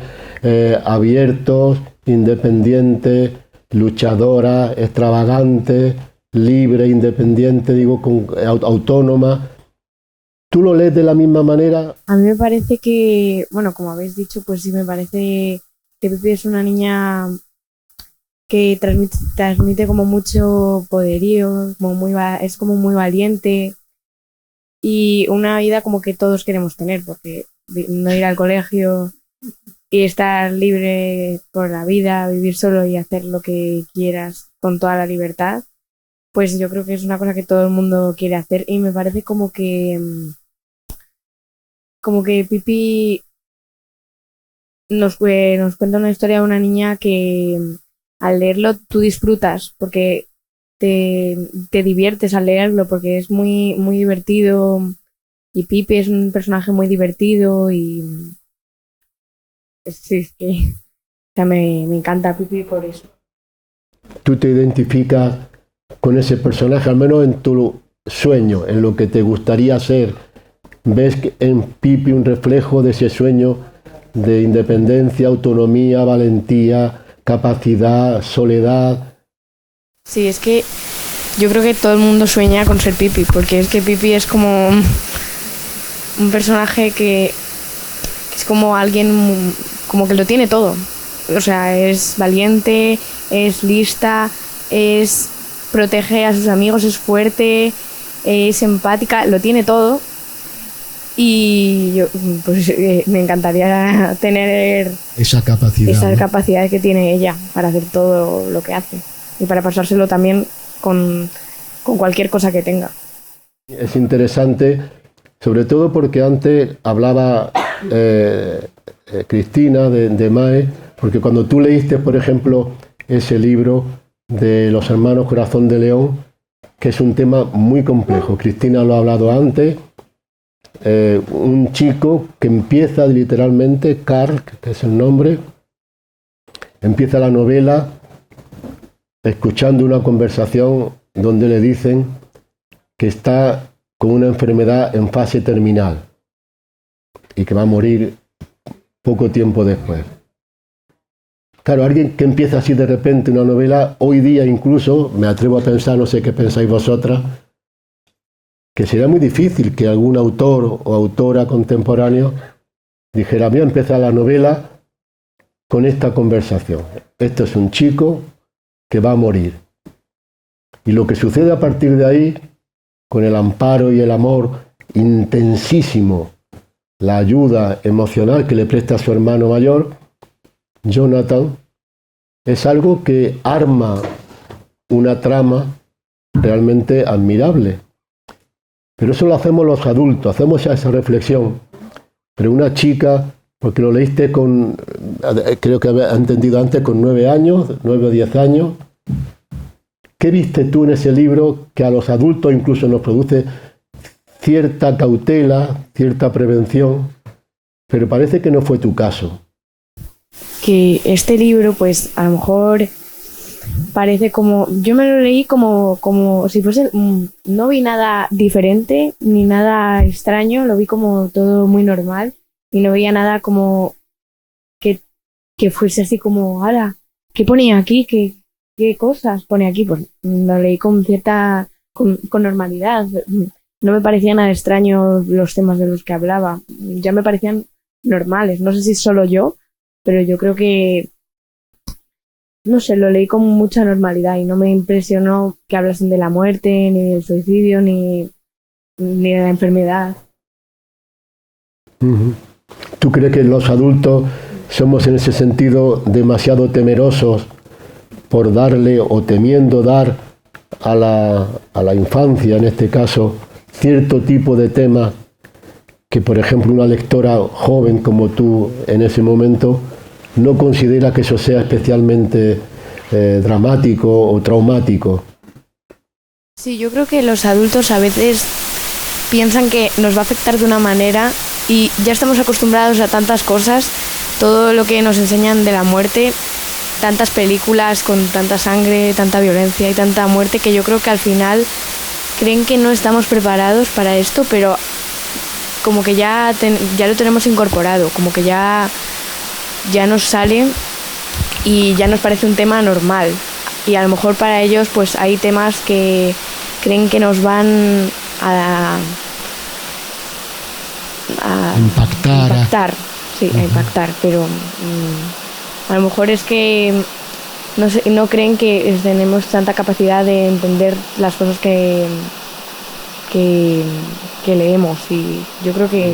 [SPEAKER 1] abiertos, independientes, luchadoras, extravagantes, libres, independientes, digo, autónomas, ¿tú lo lees de la misma manera?
[SPEAKER 4] A mí me parece que, bueno, como habéis dicho, pues sí me parece que Pippi es una niña que transmite como mucho poderío, es como muy valiente y una vida como que todos queremos tener, porque no ir al colegio y estar libre por la vida, vivir solo y hacer lo que quieras con toda la libertad, pues yo creo que es una cosa que todo el mundo quiere hacer y me parece como que Pippi nos cuenta una historia de una niña que al leerlo tú disfrutas porque te diviertes al leerlo porque es muy, muy divertido y Pippi es un personaje muy divertido y sí, es que o sea, me encanta Pippi por eso.
[SPEAKER 1] ¿Tú te identificas con ese personaje, al menos en tu sueño, en lo que te gustaría ser? ¿Ves en Pippi un reflejo de ese sueño de independencia, autonomía, valentía, capacidad, soledad?
[SPEAKER 4] Sí, es que yo creo que todo el mundo sueña con ser Pippi, porque es que Pippi es como un personaje que es como alguien como que lo tiene todo. O sea, es valiente, es lista, protege a sus amigos, es fuerte, es empática, lo tiene todo. Y yo pues me encantaría tener
[SPEAKER 1] esa capacidad
[SPEAKER 4] que tiene ella para hacer todo lo que hace y para pasárselo también con cualquier cosa que tenga.
[SPEAKER 1] Es interesante, sobre todo porque antes hablaba Cristina de Mae, porque cuando tú leíste, por ejemplo, ese libro de los hermanos Corazón de León, que es un tema muy complejo, Cristina lo ha hablado antes, un chico que empieza literalmente, Carl, que es el nombre, empieza la novela escuchando una conversación donde le dicen que está con una enfermedad en fase terminal y que va a morir poco tiempo después. Claro, alguien que empieza así de repente una novela, hoy día incluso, me atrevo a pensar, no sé qué pensáis vosotras, que sería muy difícil que algún autor o autora contemporáneo dijera, voy a empezar la novela con esta conversación. Esto es un chico que va a morir. Y lo que sucede a partir de ahí, con el amparo y el amor intensísimo, la ayuda emocional que le presta a su hermano mayor, Jonathan, es algo que arma una trama realmente admirable. Pero eso lo hacemos los adultos, hacemos ya esa reflexión. Pero una chica, porque lo leíste con, creo que ha entendido antes, con 9 años, 9 o 10 años, ¿qué viste tú en ese libro que a los adultos incluso nos produce cierta cautela, cierta prevención? Pero parece que no fue tu caso.
[SPEAKER 4] Que este libro, pues a lo mejor parece como, yo me lo leí como si fuese, no vi nada diferente ni nada extraño, lo vi como todo muy normal y no veía nada como que fuese así como, ¡hala! ¿Qué ponía aquí? ¿Qué cosas pone aquí? Pues lo leí con con normalidad. No me parecía nada extraño los temas de los que hablaba, ya me parecían normales. No sé si solo yo, pero yo creo que no sé, lo leí con mucha normalidad y no me impresionó que hablasen de la muerte, ni del suicidio, ni de la enfermedad.
[SPEAKER 1] ¿Tú crees que los adultos somos en ese sentido demasiado temerosos por darle o temiendo dar a la infancia, en este caso, cierto tipo de temas que, por ejemplo, una lectora joven como tú en ese momento no considera que eso sea especialmente dramático o traumático.
[SPEAKER 4] Sí, yo creo que los adultos a veces piensan que nos va a afectar de una manera y ya estamos acostumbrados a tantas cosas, todo lo que nos enseñan de la muerte, tantas películas con tanta sangre, tanta violencia y tanta muerte, que yo creo que al final creen que no estamos preparados para esto, pero como que ya lo tenemos incorporado, como que ya nos sale y ya nos parece un tema normal. Y a lo mejor para ellos pues hay temas que creen que nos van a
[SPEAKER 1] impactar.
[SPEAKER 4] Sí, a impactar, pero a lo mejor es que no creen que tenemos tanta capacidad de entender las cosas que leemos, y yo creo que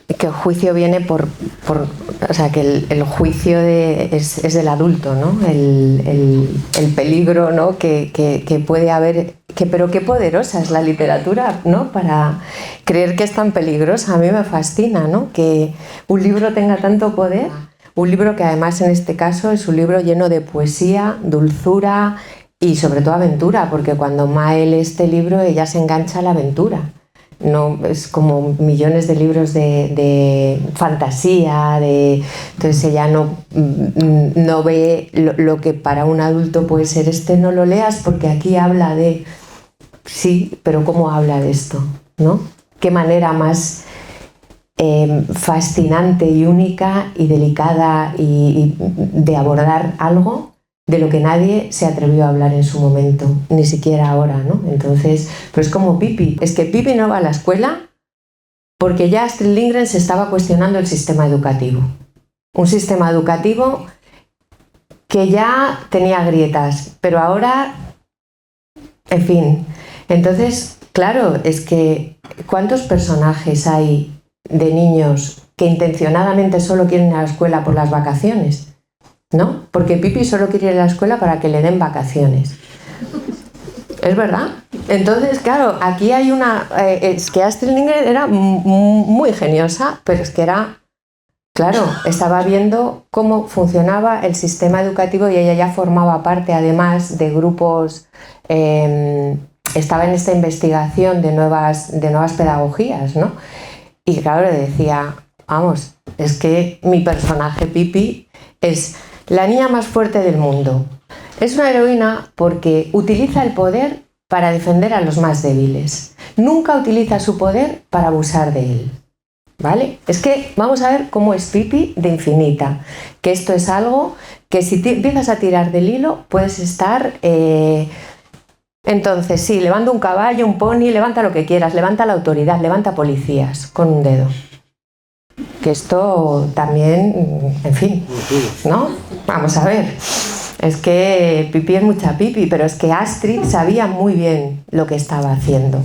[SPEAKER 2] el juicio viene o sea, que el juicio es del adulto, ¿no? El peligro, ¿no? que puede haber, pero qué poderosa es la literatura, ¿no? Para creer que es tan peligrosa. A mí me fascina, ¿no? Que un libro tenga tanto poder, un libro que además en este caso es un libro lleno de poesía, dulzura y sobre todo aventura, porque cuando Mae lee este libro ella se engancha a la aventura. No, es como millones de libros de fantasía, entonces ella no ve lo que para un adulto puede ser. No lo leas porque aquí habla de... Sí, pero ¿cómo habla de esto? ¿No? ¿Qué manera más fascinante y única y delicada y de abordar algo de lo que nadie se atrevió a hablar en su momento, ni siquiera ahora, ¿no? Entonces, pues como Pippi. Es que Pippi no va a la escuela porque ya Astrid Lindgren se estaba cuestionando el sistema educativo. Un sistema educativo que ya tenía grietas, pero ahora, en fin. Entonces, claro, es que ¿cuántos personajes hay de niños que intencionadamente solo quieren ir a la escuela por las vacaciones? ¿No? Porque Pippi solo quiere ir a la escuela para que le den vacaciones. ¿Es verdad? Entonces, claro, aquí hay es que Astrid Lindgren era muy geniosa, pero es que era... Claro, estaba viendo cómo funcionaba el sistema educativo y ella ya formaba parte, además, de grupos... estaba en esta investigación de nuevas pedagogías, ¿no? Y claro, le decía, vamos, es que mi personaje Pippi es la niña más fuerte del mundo. Es una heroína porque utiliza el poder para defender a los más débiles. Nunca utiliza su poder para abusar de él. ¿Vale? Es que vamos a ver cómo es Pippi de infinita. Que esto es algo que si empiezas a tirar del hilo puedes estar... Entonces, sí, levanta un caballo, un pony, levanta lo que quieras, levanta la autoridad, levanta policías con un dedo. Que esto también, en fin, ¿no? Vamos a ver. Es que Pippi es mucha Pippi, pero es que Astrid sabía muy bien lo que estaba haciendo.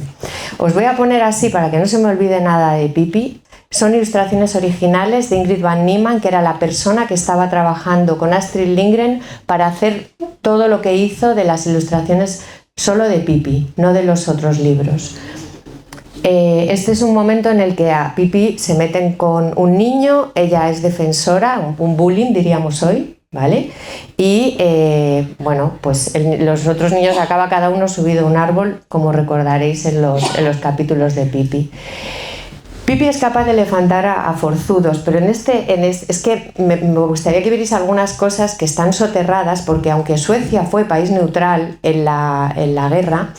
[SPEAKER 2] Os voy a poner así para que no se me olvide nada de Pippi. Son ilustraciones originales de Ingrid van Niemann, que era la persona que estaba trabajando con Astrid Lindgren para hacer todo lo que hizo de las ilustraciones solo de Pippi, no de los otros libros. Este es un momento en el que a Pippi se meten con un niño, ella es defensora, un bullying diríamos hoy, ¿vale? Y bueno, pues los otros niños acaba cada uno subido a un árbol, como recordaréis en los capítulos de Pippi. Pippi es capaz de elefantar a forzudos, pero es que me gustaría que vierais algunas cosas que están soterradas, porque aunque Suecia fue país neutral en la guerra,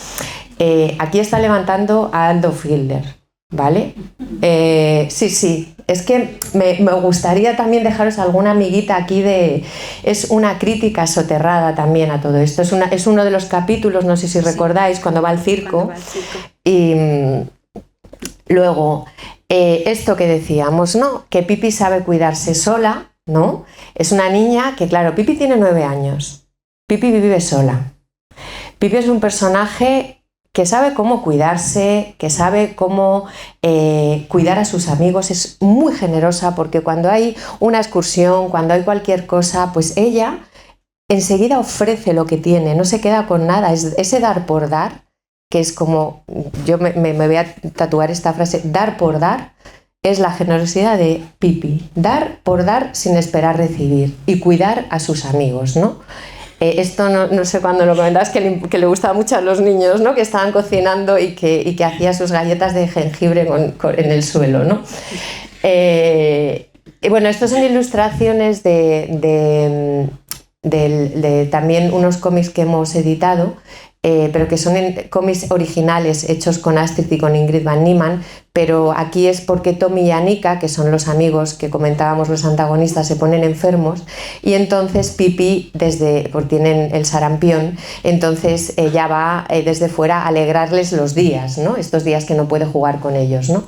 [SPEAKER 2] aquí está levantando a Adolf Hitler, ¿vale? Sí, es que me gustaría también dejaros alguna amiguita aquí es una crítica soterrada también a todo esto. Es uno de los capítulos, no sé si recordáis, cuando va al circo. Y luego, esto que decíamos, ¿no? Que Pippi sabe cuidarse sola, ¿no? Es una niña que, claro, Pippi tiene 9 años. Pippi vive sola. Pippi es un personaje que sabe cómo cuidarse, que sabe cómo cuidar a sus amigos, es muy generosa porque cuando hay una excursión, cuando hay cualquier cosa, pues ella enseguida ofrece lo que tiene, no se queda con nada, es ese dar por dar, que es como, yo me voy a tatuar esta frase, dar por dar, es la generosidad de Pipi, dar por dar sin esperar recibir y cuidar a sus amigos, ¿no? Esto no sé cuándo lo comentabas, que le gustaba mucho a los niños, ¿no? Que estaban cocinando y que hacía sus galletas de jengibre en el suelo, ¿no? Bueno, estas son ilustraciones de también unos cómics que hemos editado, pero que son cómics originales hechos con Astrid y con Ingrid Van Niemann, pero aquí es porque Tommy y Annika, que son los amigos que comentábamos, los antagonistas, se ponen enfermos y entonces Pipi, porque tienen el sarampión, entonces ella va desde fuera a alegrarles los días, ¿no? Estos días que no puede jugar con ellos, ¿no?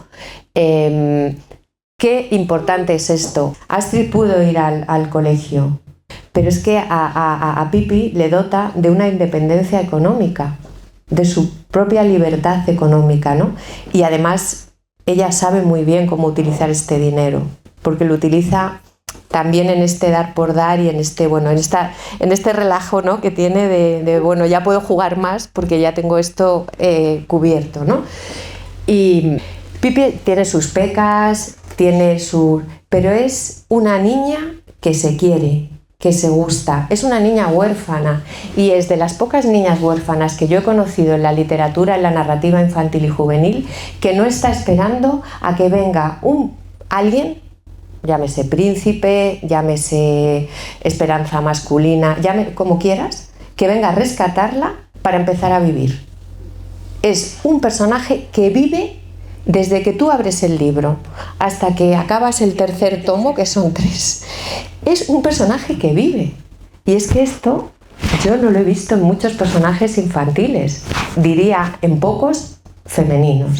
[SPEAKER 2] Qué importante es esto. Astrid pudo ir al colegio, pero es que a Pipi le dota de una independencia económica, de su propia libertad económica, ¿no? Y además ella sabe muy bien cómo utilizar este dinero, porque lo utiliza también en este dar por dar y en este relajo, ¿no? Que tiene de bueno, ya puedo jugar más porque ya tengo esto cubierto, ¿no? Y Pipi tiene sus pecas, pero es una niña que se quiere, que se gusta, es una niña huérfana y es de las pocas niñas huérfanas que yo he conocido en la literatura, en la narrativa infantil y juvenil, que no está esperando a que venga alguien, llámese príncipe, llámese esperanza masculina, como quieras, que venga a rescatarla para empezar a vivir. Es un personaje que vive desde que tú abres el libro hasta que acabas el tercer tomo, que son 3. Es un personaje que vive. Y es que esto yo no lo he visto en muchos personajes infantiles. Diría en pocos femeninos.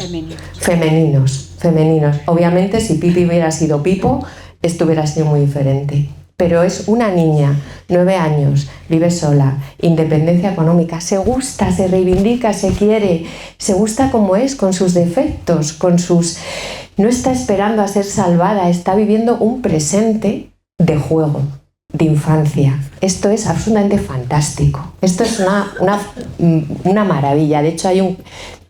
[SPEAKER 2] Obviamente si Pipi hubiera sido Pipo, esto hubiera sido muy diferente. Pero es una niña, 9 años, vive sola, independencia económica, se gusta, se reivindica, se quiere, se gusta como es, con sus defectos, no está esperando a ser salvada, está viviendo un presente de juego, de infancia. Esto es absolutamente fantástico. Esto es una maravilla. De hecho,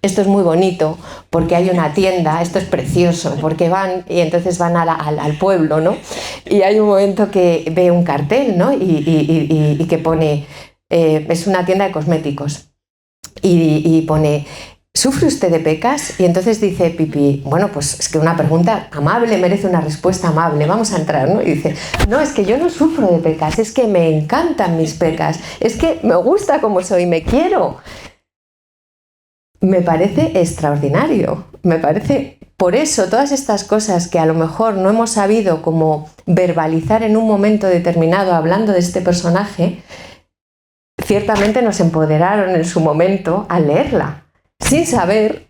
[SPEAKER 2] esto es muy bonito porque hay una tienda, esto es precioso, porque entonces van al pueblo, ¿no? Y hay un momento que ve un cartel, ¿no? Y que pone, es una tienda de cosméticos, y pone, ¿sufre usted de pecas? Y entonces dice Pipi, bueno, pues es que una pregunta amable merece una respuesta amable, vamos a entrar, ¿no? Y dice, no, es que yo no sufro de pecas, es que me encantan mis pecas, es que me gusta como soy, me quiero. Me parece extraordinario, por eso todas estas cosas que a lo mejor no hemos sabido cómo verbalizar en un momento determinado hablando de este personaje, ciertamente nos empoderaron en su momento al leerla, sin saber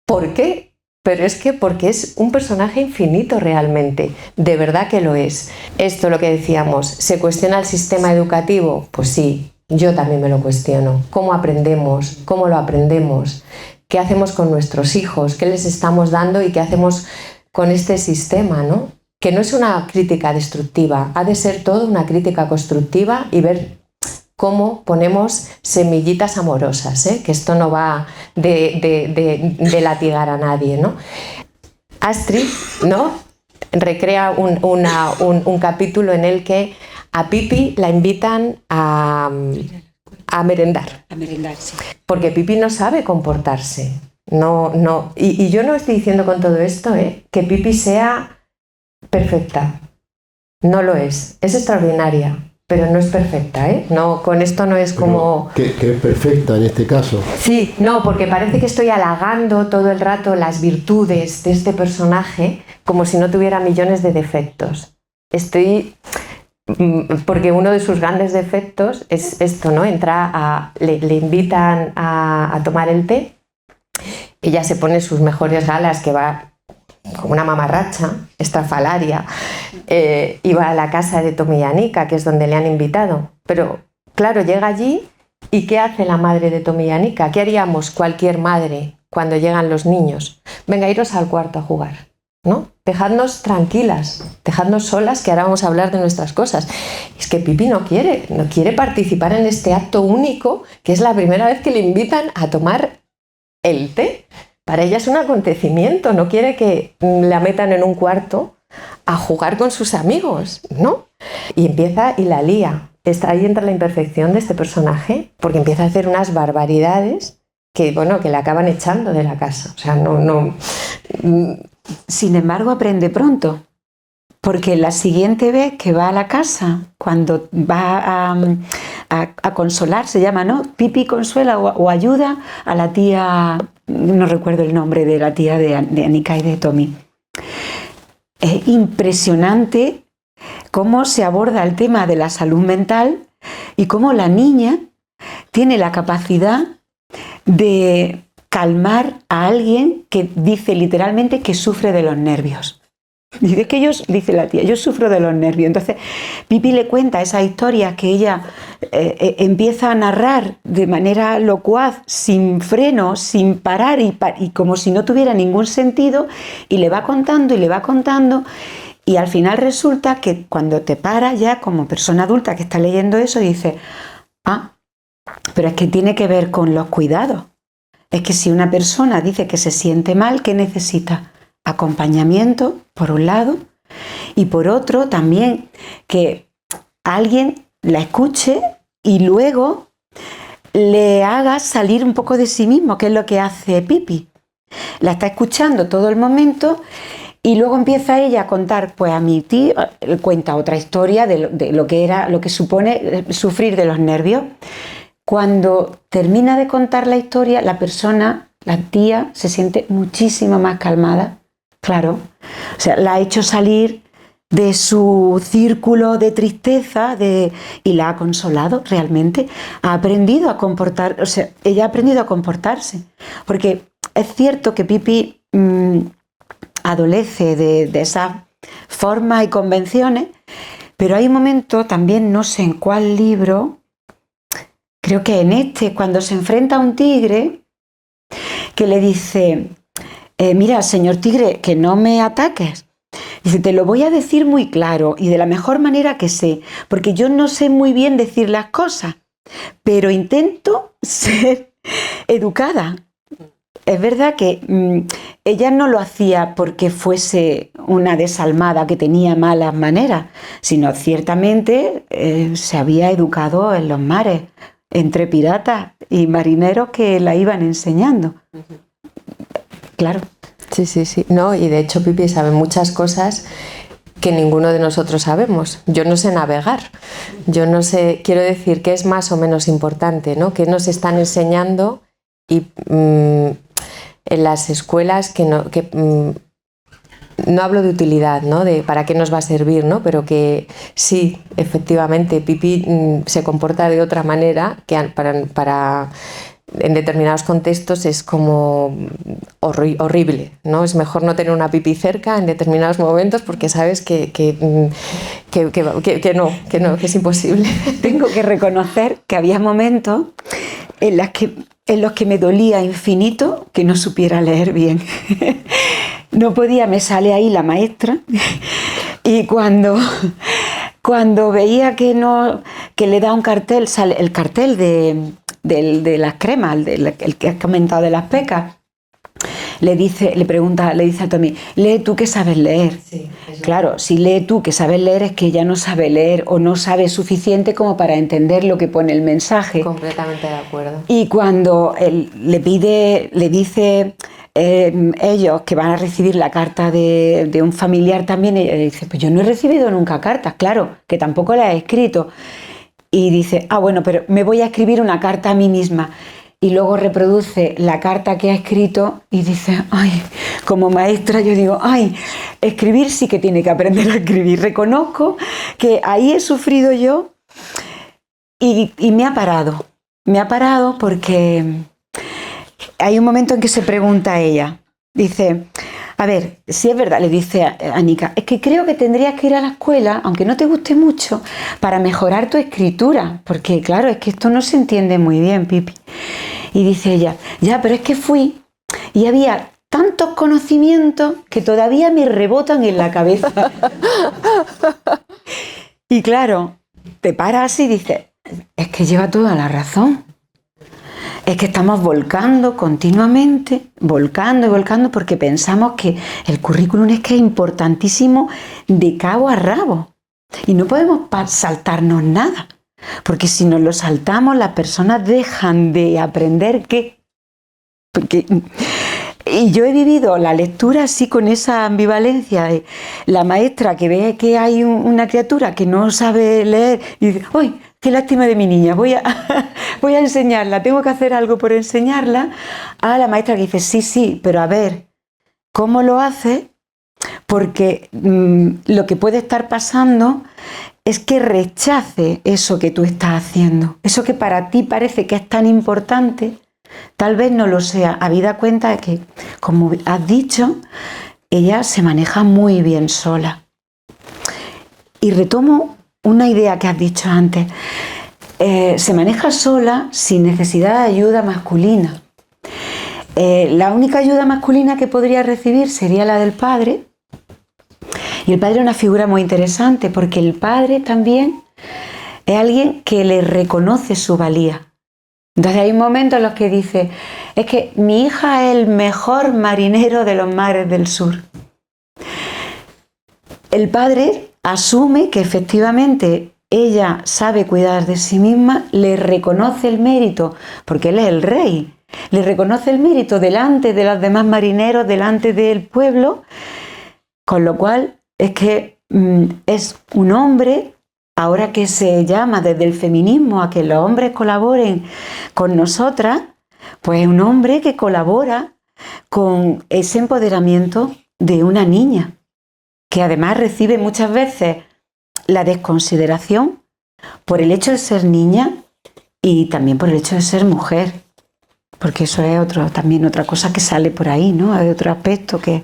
[SPEAKER 2] por qué, pero es que porque es un personaje infinito realmente, de verdad que lo es. Esto lo que decíamos, ¿se cuestiona el sistema educativo? Pues sí. Yo también me lo cuestiono. ¿Cómo aprendemos? ¿Cómo lo aprendemos? ¿Qué hacemos con nuestros hijos? ¿Qué les estamos dando y qué hacemos con este sistema, ¿no? Que no es una crítica destructiva, ha de ser todo una crítica constructiva y ver cómo ponemos semillitas amorosas, ¿eh? Que esto no va de latigar a nadie, ¿no? Astrid, ¿no? Recrea un capítulo en el que a Pipi la invitan a merendar. A merendar, sí. Porque Pipi no sabe comportarse. Y yo no estoy diciendo con todo esto que Pipi sea perfecta. No lo es. Es extraordinaria, pero no es perfecta. No, con esto no es como...
[SPEAKER 1] Que es perfecta en este caso.
[SPEAKER 2] Sí, no, porque parece que estoy halagando todo el rato las virtudes de este personaje como si no tuviera millones de defectos. Porque uno de sus grandes defectos es esto, ¿no? Le invitan a tomar el té, ella se pone sus mejores galas, que va como una mamarracha estrafalaria, y va a la casa de Tommy y Annika, que es donde le han invitado. Pero claro, llega allí y ¿qué hace la madre de Tommy y Annika? ¿Qué haríamos cualquier madre cuando llegan los niños? Venga, iros al cuarto a jugar, ¿no? Dejadnos tranquilas, dejadnos solas, que ahora vamos a hablar de nuestras cosas. Es que Pipi no quiere participar en este acto único, que es la primera vez que le invitan a tomar el té. Para ella es un acontecimiento, no quiere que la metan en un cuarto a jugar con sus amigos, ¿no? Y empieza y la lía. Ahí entra la imperfección de este personaje, porque empieza a hacer unas barbaridades que, bueno, que la acaban echando de la casa. O sea, no.
[SPEAKER 3] Sin embargo, aprende pronto, porque la siguiente vez que va a la casa, cuando va a consolar, se llama, ¿no? Pipi consuela o ayuda a la tía, no recuerdo el nombre de la tía de Anika y de Tommy. Es impresionante cómo se aborda el tema de la salud mental y cómo la niña tiene la capacidad de calmar a alguien que dice literalmente que sufre de los nervios. Dice que dice la tía, yo sufro de los nervios. Entonces Pipi le cuenta esas historias que ella empieza a narrar de manera locuaz, sin freno, sin parar y como si no tuviera ningún sentido, y le va contando y le va contando, y al final resulta que cuando te paras ya como persona adulta que está leyendo eso, dice, pero es que tiene que ver con los cuidados. Es que si una persona dice que se siente mal, ¿qué necesita? Acompañamiento, por un lado, y por otro también que alguien la escuche y luego le haga salir un poco de sí mismo, que es lo que hace Pipi. La está escuchando todo el momento y luego empieza ella a contar, pues a mi tío, cuenta otra historia de lo que supone sufrir de los nervios. Cuando termina de contar la historia, la persona, la tía, se siente muchísimo más calmada. Claro, o sea, la ha hecho salir de su círculo de tristeza y la ha consolado realmente. Ha aprendido a comportar, o sea, ella ha aprendido a comportarse. Porque es cierto que Pipi adolece de esas formas y convenciones, pero hay un momento, también no sé en cuál libro, creo que en este, cuando se enfrenta a un tigre, que le dice... mira, señor tigre, que no me ataques. Dice, te lo voy a decir muy claro y de la mejor manera que sé, porque yo no sé muy bien decir las cosas, pero intento ser educada. Es verdad que ella no lo hacía porque fuese una desalmada que tenía malas maneras, sino ciertamente se había educado en los mares, entre piratas y marineros que la iban enseñando. Claro.
[SPEAKER 2] Sí. No, y de hecho Pipi sabe muchas cosas que ninguno de nosotros sabemos. Yo no sé navegar. Yo no sé, quiero decir que es más o menos importante, ¿no? Que nos están enseñando y en las escuelas que no hablo de utilidad, ¿no? De para qué nos va a servir, ¿no? Pero que sí, efectivamente, Pipi se comporta de otra manera que para en determinados contextos es como horrible, ¿no? Es mejor no tener una Pipi cerca en determinados momentos porque sabes que es imposible.
[SPEAKER 3] Tengo que reconocer que había momentos en los que me dolía infinito que no supiera leer bien. No podía, me sale ahí la maestra y cuando veía que le da un cartel, sale el cartel de las cremas, el que has comentado de las pecas, le dice a Tommy, lee tú que sabes leer. Sí, claro, si lee tú que sabes leer es que ella no sabe leer o no sabe suficiente como para entender lo que pone el mensaje.
[SPEAKER 2] Completamente de acuerdo.
[SPEAKER 3] Y cuando él le dice ellos que van a recibir la carta de un familiar también, ella dice, pues yo no he recibido nunca cartas, claro, que tampoco la he escrito. Y dice, bueno, pero me voy a escribir una carta a mí misma. Y luego reproduce la carta que ha escrito y dice, como maestra yo digo, escribir sí que tiene que aprender a escribir. Reconozco que ahí he sufrido yo y me ha parado. Me ha parado porque hay un momento en que se pregunta a ella. Dice, a ver, si es verdad, le dice a Anika, es que creo que tendrías que ir a la escuela, aunque no te guste mucho, para mejorar tu escritura, porque claro, es que esto no se entiende muy bien, Pipi. Y dice ella, ya, pero es que fui y había tantos conocimientos que todavía me rebotan en la cabeza. Y claro, te paras y dices, es que lleva toda la razón. es que estamos volcando continuamente, volcando y volcando, porque pensamos que el currículum es que es importantísimo de cabo a rabo y no podemos saltarnos nada, porque si nos lo saltamos las personas dejan de aprender y yo he vivido la lectura así con esa ambivalencia de la maestra que ve que hay una criatura que no sabe leer y dice, ¡uy! ¡Qué lástima de mi niña! Voy a enseñarla, tengo que hacer algo por enseñarla. A la maestra que dice, sí, pero a ver, ¿cómo lo hace? Porque lo que puede estar pasando es que rechace eso que tú estás haciendo. Eso que para ti parece que es tan importante, tal vez no lo sea. Habida cuenta de que, como has dicho, ella se maneja muy bien sola. Y retomo una idea que has dicho antes. Se maneja sola sin necesidad de ayuda masculina. La única ayuda masculina que podría recibir sería la del padre. Y el padre es una figura muy interesante porque el padre también es alguien que le reconoce su valía. Entonces hay momentos en los que dice, es que mi hija es el mejor marinero de los mares del sur. El padre asume que efectivamente ella sabe cuidar de sí misma, le reconoce el mérito, porque él es el rey, le reconoce el mérito delante de los demás marineros, delante del pueblo, con lo cual es que es un hombre, ahora que se llama desde el feminismo a que los hombres colaboren con nosotras, pues un hombre que colabora con ese empoderamiento de una niña, que además recibe muchas veces la desconsideración por el hecho de ser niña y también por el hecho de ser mujer, porque eso es también otra cosa que sale por ahí, ¿no? Hay otro aspecto que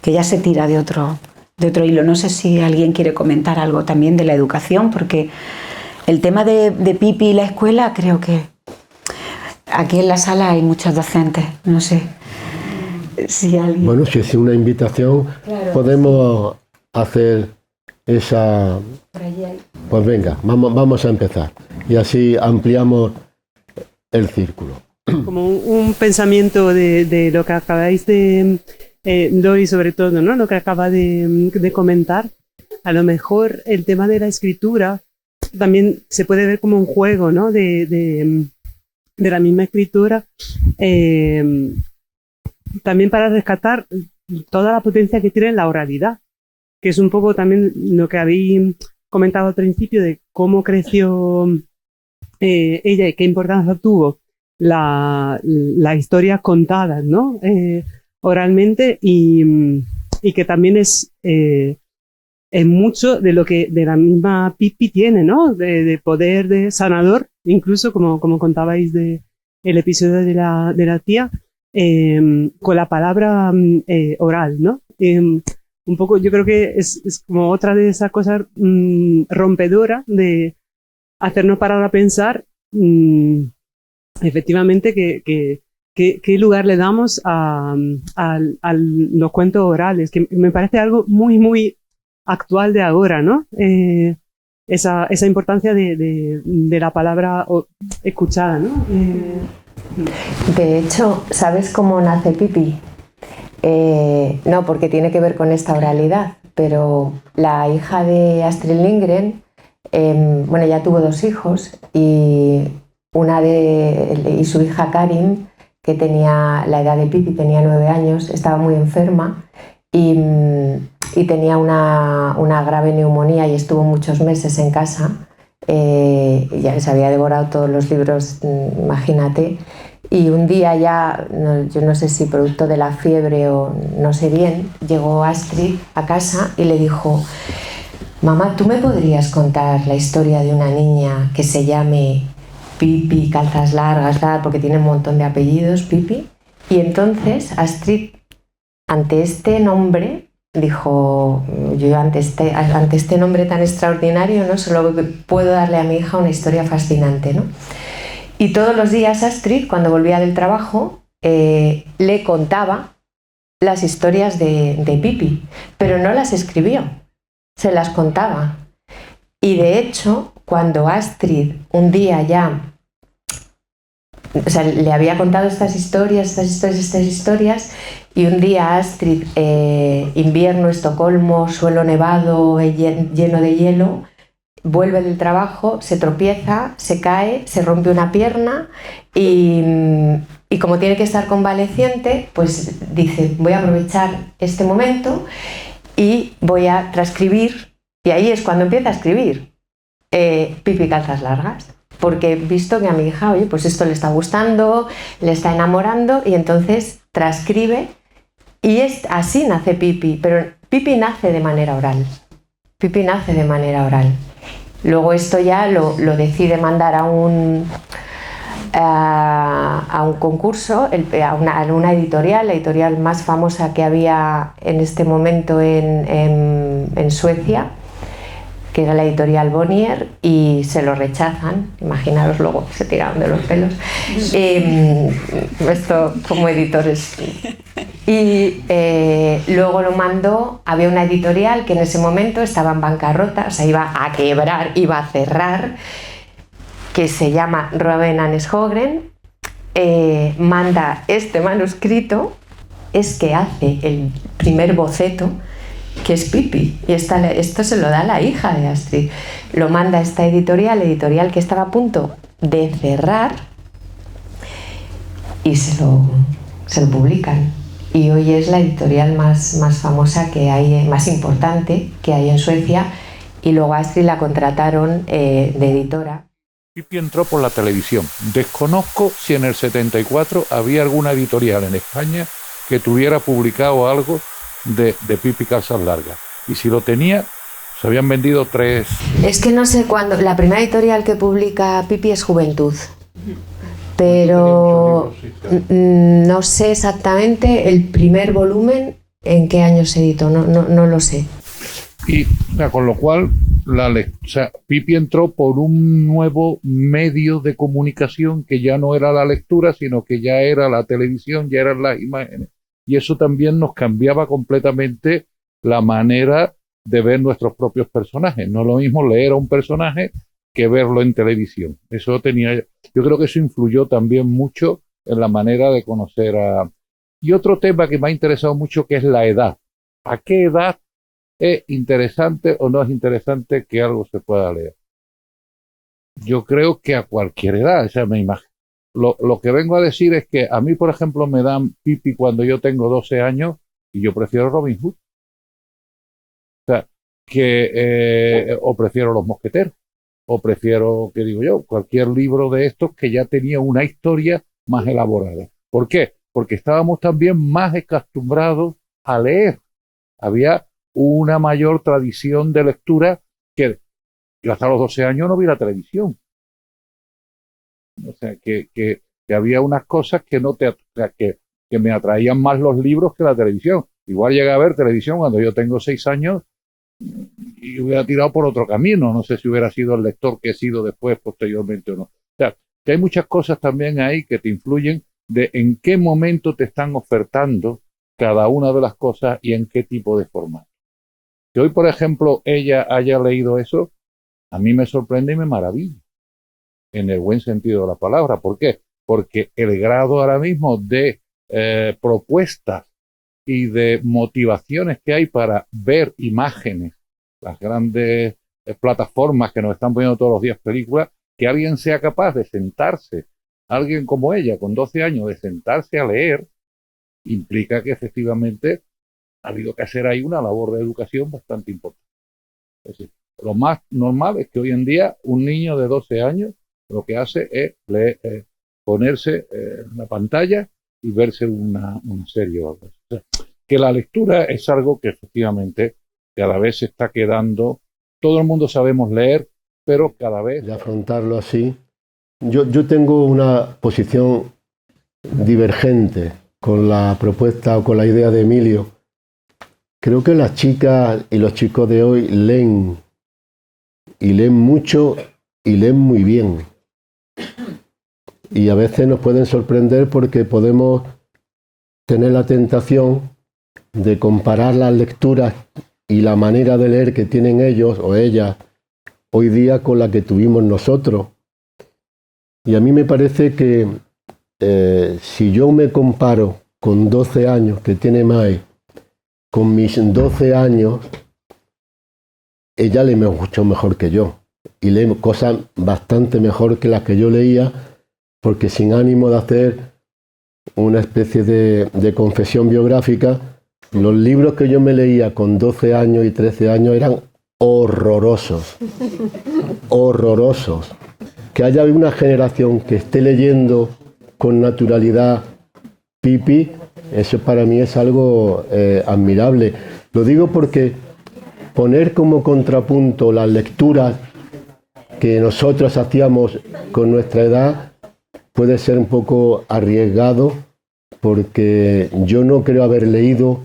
[SPEAKER 3] ya se tira de otro hilo. No sé si alguien quiere comentar algo también de la educación, porque el tema de Pipi y la escuela, creo que aquí en la sala hay muchos docentes, no sé si alguien...
[SPEAKER 1] Bueno, si es una invitación, claro, podemos hacer esa... Pues venga, vamos a empezar y así ampliamos el círculo.
[SPEAKER 5] Como un pensamiento de lo que acabáis de... Dori sobre todo, ¿no? Lo que acaba de comentar, a lo mejor el tema de la escritura también se puede ver como un juego, ¿no? de la misma escritura, también para rescatar toda la potencia que tiene la oralidad, que es un poco también lo que habéis comentado al principio de cómo creció ella y qué importancia tuvo la historia contada, ¿no? Oralmente y que también es mucho de lo que de la misma Pipi tiene, ¿no? De poder de sanador, incluso como contabais de el episodio de la tía, con la palabra oral, ¿no? Un poco, yo creo que es como otra de esas cosas rompedoras de hacernos parar a pensar efectivamente qué lugar le damos a los cuentos orales, que me parece algo muy, muy actual de ahora, ¿no? Esa importancia de la palabra escuchada, ¿no?
[SPEAKER 2] De hecho, ¿sabes cómo nace Pipi? No, porque tiene que ver con esta oralidad, pero la hija de Astrid Lindgren, bueno, ya tuvo 2 hijos y su hija Karin, que tenía la edad de Pipi, tenía 9 años, estaba muy enferma y tenía una grave neumonía y estuvo muchos meses en casa. Ya se había devorado todos los libros, imagínate. Y un día ya, yo no sé si producto de la fiebre o no sé bien, llegó Astrid a casa y le dijo: mamá, ¿tú me podrías contar la historia de una niña que se llame Pipi, calzas largas, porque tiene un montón de apellidos, Pipi? Y entonces Astrid, ante este nombre, dijo: yo ante este nombre tan extraordinario, ¿no? Solo puedo darle a mi hija una historia fascinante, ¿no? Y todos los días Astrid, cuando volvía del trabajo, le contaba las historias de Pipi, pero no las escribió, se las contaba. Y de hecho, cuando Astrid un día ya o sea, le había contado estas historias, y un día Astrid, invierno, Estocolmo, suelo nevado, lleno de hielo, vuelve del trabajo, se tropieza, se cae, se rompe una pierna y como tiene que estar convaleciente, pues dice, voy a aprovechar este momento y voy a transcribir, y ahí es cuando empieza a escribir Pipi Calzas Largas, porque he visto que a mi hija, oye, pues esto le está gustando, le está enamorando, y entonces transcribe, y así nace Pipi, pero Pipi nace de manera oral. Luego esto ya lo decide mandar a un concurso, a una editorial, la editorial más famosa que había en este momento en Suecia, que era la editorial Bonnier, y se lo rechazan. Imaginaros, luego se tiraron de los pelos. Esto como editores. Y luego lo mandó, había una editorial que en ese momento estaba en bancarrota, o sea, iba a quebrar, iba a cerrar, que se llama Roben Aneshogren, manda este manuscrito, es que hace el primer boceto, que es Pipi, y esto se lo da a la hija de Astrid, lo manda a esta editorial que estaba a punto de cerrar, y se lo publican. Y hoy es la editorial más famosa que hay, más importante que hay en Suecia, y luego a Astrid la contrataron de editora.
[SPEAKER 6] Pipi entró por la televisión. Desconozco si en el 74 había alguna editorial en España que tuviera publicado algo de Pipi Calzas Largas. Y si lo tenía, se habían vendido 3.
[SPEAKER 2] Es que no sé cuándo. La primera editorial que publica Pipi es Juventud. Pero no sé exactamente el primer volumen en qué año se editó, no lo sé.
[SPEAKER 6] Y con lo cual, Pipi entró por un nuevo medio de comunicación que ya no era la lectura, sino que ya era la televisión, ya eran las imágenes. Y eso también nos cambiaba completamente la manera de ver nuestros propios personajes. No es lo mismo leer a un personaje que verlo en televisión. Yo creo que eso influyó también mucho en la manera de conocer a... Y otro tema que me ha interesado mucho, que es la edad. ¿A qué edad es interesante o no es interesante que algo se pueda leer? Yo creo que a cualquier edad, esa es mi imagen. Lo que vengo a decir es que a mí, por ejemplo, me dan Pipi cuando yo tengo 12 años y yo prefiero Robin Hood. O sea, o prefiero Los Mosqueteros. O prefiero, ¿qué digo yo? Cualquier libro de estos que ya tenía una historia más elaborada. ¿Por qué? Porque estábamos también más acostumbrados a leer. Había una mayor tradición de lectura que yo hasta los 12 años no vi la televisión. O sea, que había unas cosas que que me atraían más los libros que la televisión. Igual llegué a ver televisión cuando yo tengo 6 años y hubiera tirado por otro camino. No sé si hubiera sido el lector que he sido después, posteriormente o no. O sea, que hay muchas cosas también ahí que te influyen de en qué momento te están ofertando cada una de las cosas y en qué tipo de formato. Que hoy, por ejemplo, ella haya leído eso, a mí me sorprende y me maravilla, en el buen sentido de la palabra. ¿Por qué? Porque el grado ahora mismo de propuestas y de motivaciones que hay para ver imágenes, las grandes plataformas que nos están poniendo todos los días películas, que alguien sea capaz de sentarse, alguien como ella, con 12 años, de sentarse a leer, implica que efectivamente ha habido que hacer ahí una labor de educación bastante importante. Es decir, lo más normal es que hoy en día un niño de 12 años lo que hace es leer, ponerse en la pantalla y verse una serie o algo así. O sea, que la lectura es algo que efectivamente cada vez se está quedando. Todo el mundo sabemos leer, pero cada vez...
[SPEAKER 1] De afrontarlo así. Yo tengo una posición divergente con la propuesta o con la idea de Emilio. Creo que las chicas y los chicos de hoy leen, y leen mucho y leen muy bien. Y a veces nos pueden sorprender porque podemos tener la tentación de comparar las lecturas y la manera de leer que tienen ellos o ellas hoy día con la que tuvimos nosotros. Y a mí me parece que si yo me comparo con 12 años que tiene Mai, con mis 12 años, ella lee mucho mejor que yo. Y lee cosas bastante mejor que las que yo leía, porque sin ánimo de hacer una especie de confesión biográfica, los libros que yo me leía con 12 años y 13 años eran horrorosos. Horrorosos. Que haya una generación que esté leyendo con naturalidad Pipi, eso para mí es algo admirable. Lo digo porque poner como contrapunto las lecturas que nosotros hacíamos con nuestra edad puede ser un poco arriesgado, porque yo no creo haber leído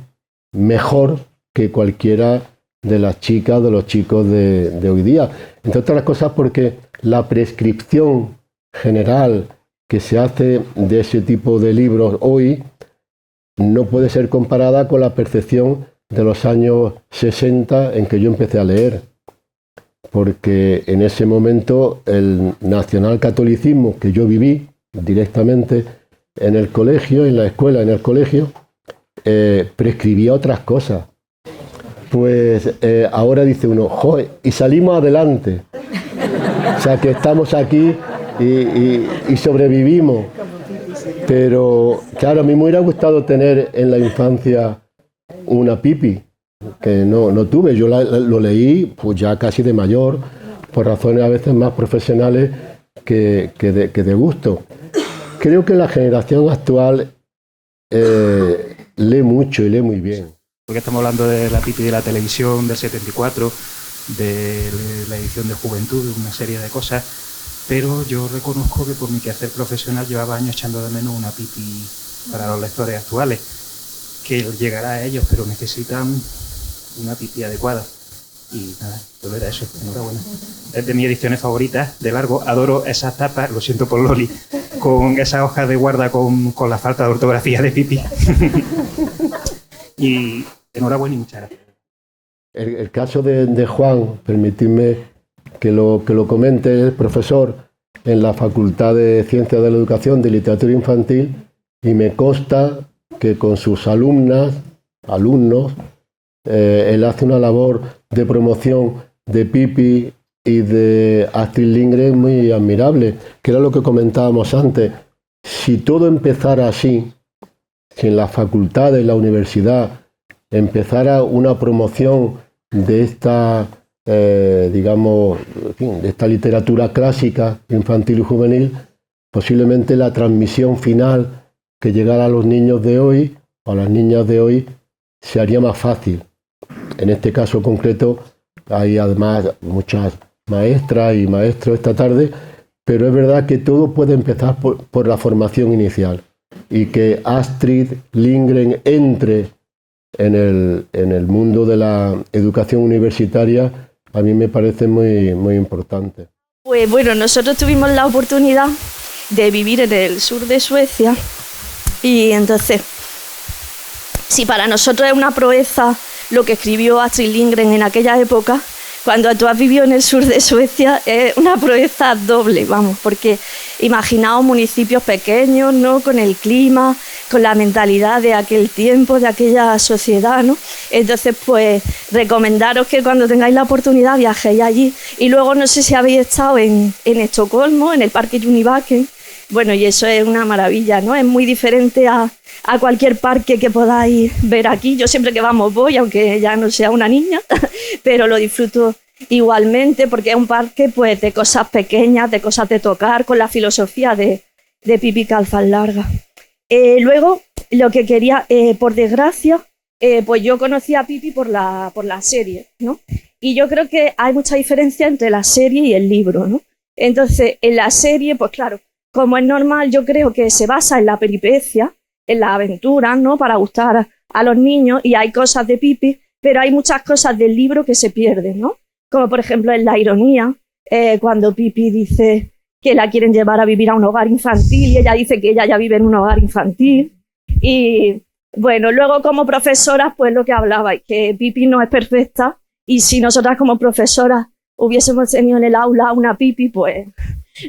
[SPEAKER 1] mejor que cualquiera de las chicas, de los chicos de hoy día. Entre otras cosas porque la prescripción general que se hace de ese tipo de libros hoy no puede ser comparada con la percepción de los años 60 en que yo empecé a leer. Porque en ese momento el nacionalcatolicismo que yo viví directamente en el colegio, en la escuela, en el colegio, prescribía otras cosas. Pues ahora dice uno, joder, y salimos adelante. O sea, que estamos aquí y sobrevivimos. Pero claro, a mí me hubiera gustado tener en la infancia una Pipi, que no tuve. Yo lo leí pues ya casi de mayor, por razones a veces más profesionales que de gusto. Creo que la generación actual lee mucho y lee muy bien.
[SPEAKER 7] Porque estamos hablando de la Pipi de la televisión del 74, de la edición de Juventud, de una serie de cosas, pero yo reconozco que por mi quehacer profesional llevaba años echando de menos una Pipi para los lectores actuales, que llegará a ellos, pero necesitan una Pipi adecuada. Y nada, todo era eso, enhorabuena. Es de mis ediciones favoritas, de largo. Adoro esas tapas, lo siento por Loli, con esas hojas de guarda con la falta de ortografía de Pipi. Y enhorabuena y muchas gracias.
[SPEAKER 1] El caso de Juan, permitidme que lo comente, es profesor en la Facultad de Ciencias de la Educación de Literatura Infantil, y me consta que con sus alumnos, él hace una labor de promoción de Pipi y de Astrid Lindgren muy admirable, que era lo que comentábamos antes. Si todo empezara así, si en la facultad, en la universidad, empezara una promoción de esta, digamos, en fin, de esta literatura clásica, infantil y juvenil, posiblemente la transmisión final que llegara a los niños de hoy, o a las niñas de hoy, se haría más fácil. En este caso concreto hay además muchas maestras y maestros esta tarde, pero es verdad que todo puede empezar por la formación inicial, y que Astrid Lindgren entre en el mundo de la educación universitaria a mí me parece muy, muy importante.
[SPEAKER 8] Pues bueno, nosotros tuvimos la oportunidad de vivir en el sur de Suecia, y entonces, si para nosotros es una proeza lo que escribió Astrid Lindgren en aquella época, cuando tú has vivido en el sur de Suecia es una proeza doble, vamos, porque imaginaos municipios pequeños, ¿no?, con el clima, con la mentalidad de aquel tiempo, de aquella sociedad, ¿no? Entonces, pues, recomendaros que cuando tengáis la oportunidad viajéis allí. Y luego, no sé si habéis estado en Estocolmo, en el Parque Junibaken. Bueno, y eso es una maravilla, ¿no? Es muy diferente a cualquier parque que podáis ver aquí. Yo siempre que vamos voy, aunque ya no sea una niña, pero lo disfruto igualmente, porque es un parque pues de cosas pequeñas, de cosas de tocar, con la filosofía de Pipi Calzas Largas. Luego, lo que quería, por desgracia, pues yo conocí a Pipi por la serie, ¿no? Y yo creo que hay mucha diferencia entre la serie y el libro, ¿no? Entonces, en la serie, pues claro, como es normal, yo creo que se basa en la peripecia, en la aventura, ¿no?, para gustar a los niños, y hay cosas de Pipi, pero hay muchas cosas del libro que se pierden, ¿no? Como por ejemplo en la ironía, cuando Pipi dice que la quieren llevar a vivir a un hogar infantil y ella dice que ella ya vive en un hogar infantil. Y bueno, luego como profesoras, pues lo que hablabais, que Pipi no es perfecta, y si nosotras como profesoras hubiésemos tenido en el aula una Pipi, pues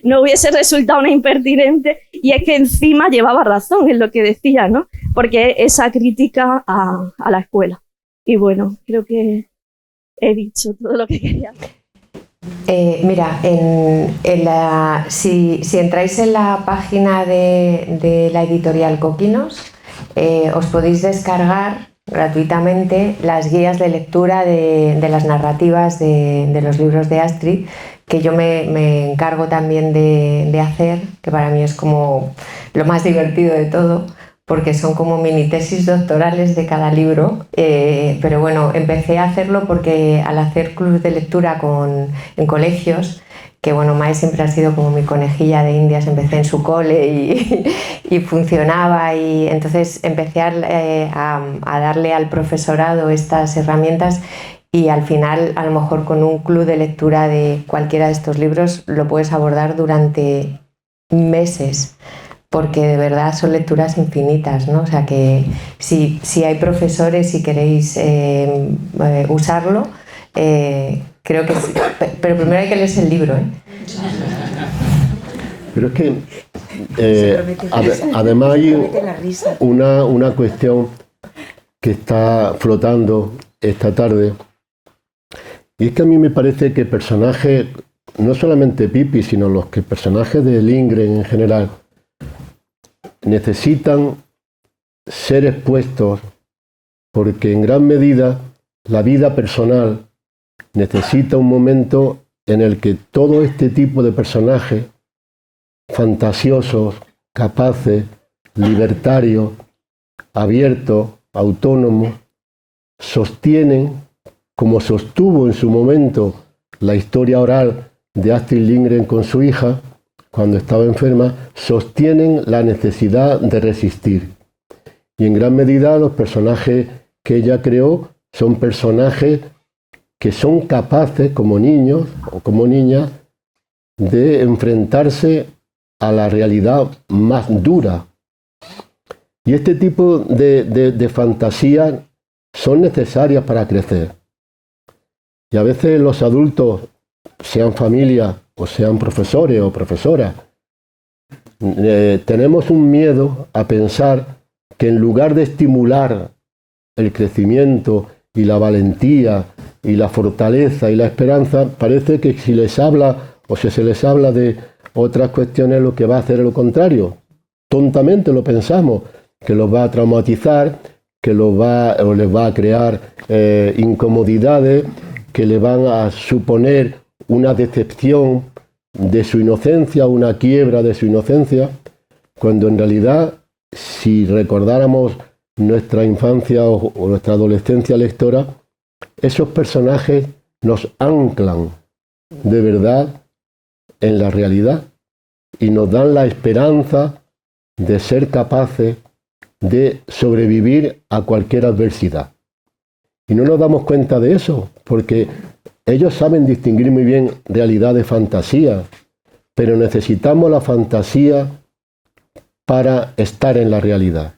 [SPEAKER 8] no hubiese resultado una impertinente, Y es que encima llevaba razón en lo que decía, ¿no? Porque esa crítica a la escuela. Y bueno, creo que he dicho todo lo que quería.
[SPEAKER 2] Mira, si entráis en la página de la editorial Coquinos, os podéis descargar gratuitamente las guías de lectura de las narrativas de los libros de Astrid, que yo me encargo también de hacer, que para mí es como lo más divertido de todo, porque son como mini tesis doctorales de cada libro, pero bueno, empecé a hacerlo porque al hacer clubes de lectura en colegios, que bueno, Mae siempre ha sido como mi conejilla de indias, empecé en su cole y funcionaba, y entonces empecé a darle al profesorado estas herramientas, y al final a lo mejor con un club de lectura de cualquiera de estos libros lo puedes abordar durante meses, porque de verdad son lecturas infinitas, ¿no? O sea que si hay profesores y queréis usarlo, creo que sí. Pero primero hay que leerse el libro, ¿eh?
[SPEAKER 1] Pero es que además hay una cuestión que está flotando esta tarde, y es que a mí me parece que personajes, no solamente Pippi, sino los personajes de Lindgren en general, necesitan ser expuestos, porque en gran medida la vida personal necesita un momento en el que todo este tipo de personajes fantasiosos, capaces, libertarios, abiertos, autónomos, sostienen, como sostuvo en su momento la historia oral de Astrid Lindgren con su hija, cuando estaba enferma, sostienen la necesidad de resistir. Y en gran medida los personajes que ella creó son personajes que son capaces, como niños o como niñas, de enfrentarse a la realidad más dura. Y este tipo de fantasías son necesarias para crecer. Y a veces los adultos, sean familias o sean profesores o profesoras, tenemos un miedo a pensar que en lugar de estimular el crecimiento y la valentía y la fortaleza y la esperanza, parece que si les habla o si se les habla de otras cuestiones, lo que va a hacer es lo contrario. Tontamente lo pensamos, que los va a traumatizar, que les va a crear incomodidades, que le van a suponer una decepción de su inocencia, una quiebra de su inocencia, cuando en realidad, si recordáramos nuestra infancia o nuestra adolescencia lectora, esos personajes nos anclan de verdad en la realidad y nos dan la esperanza de ser capaces de sobrevivir a cualquier adversidad. Y no nos damos cuenta de eso, porque ellos saben distinguir muy bien realidad de fantasía, pero necesitamos la fantasía para estar en la realidad.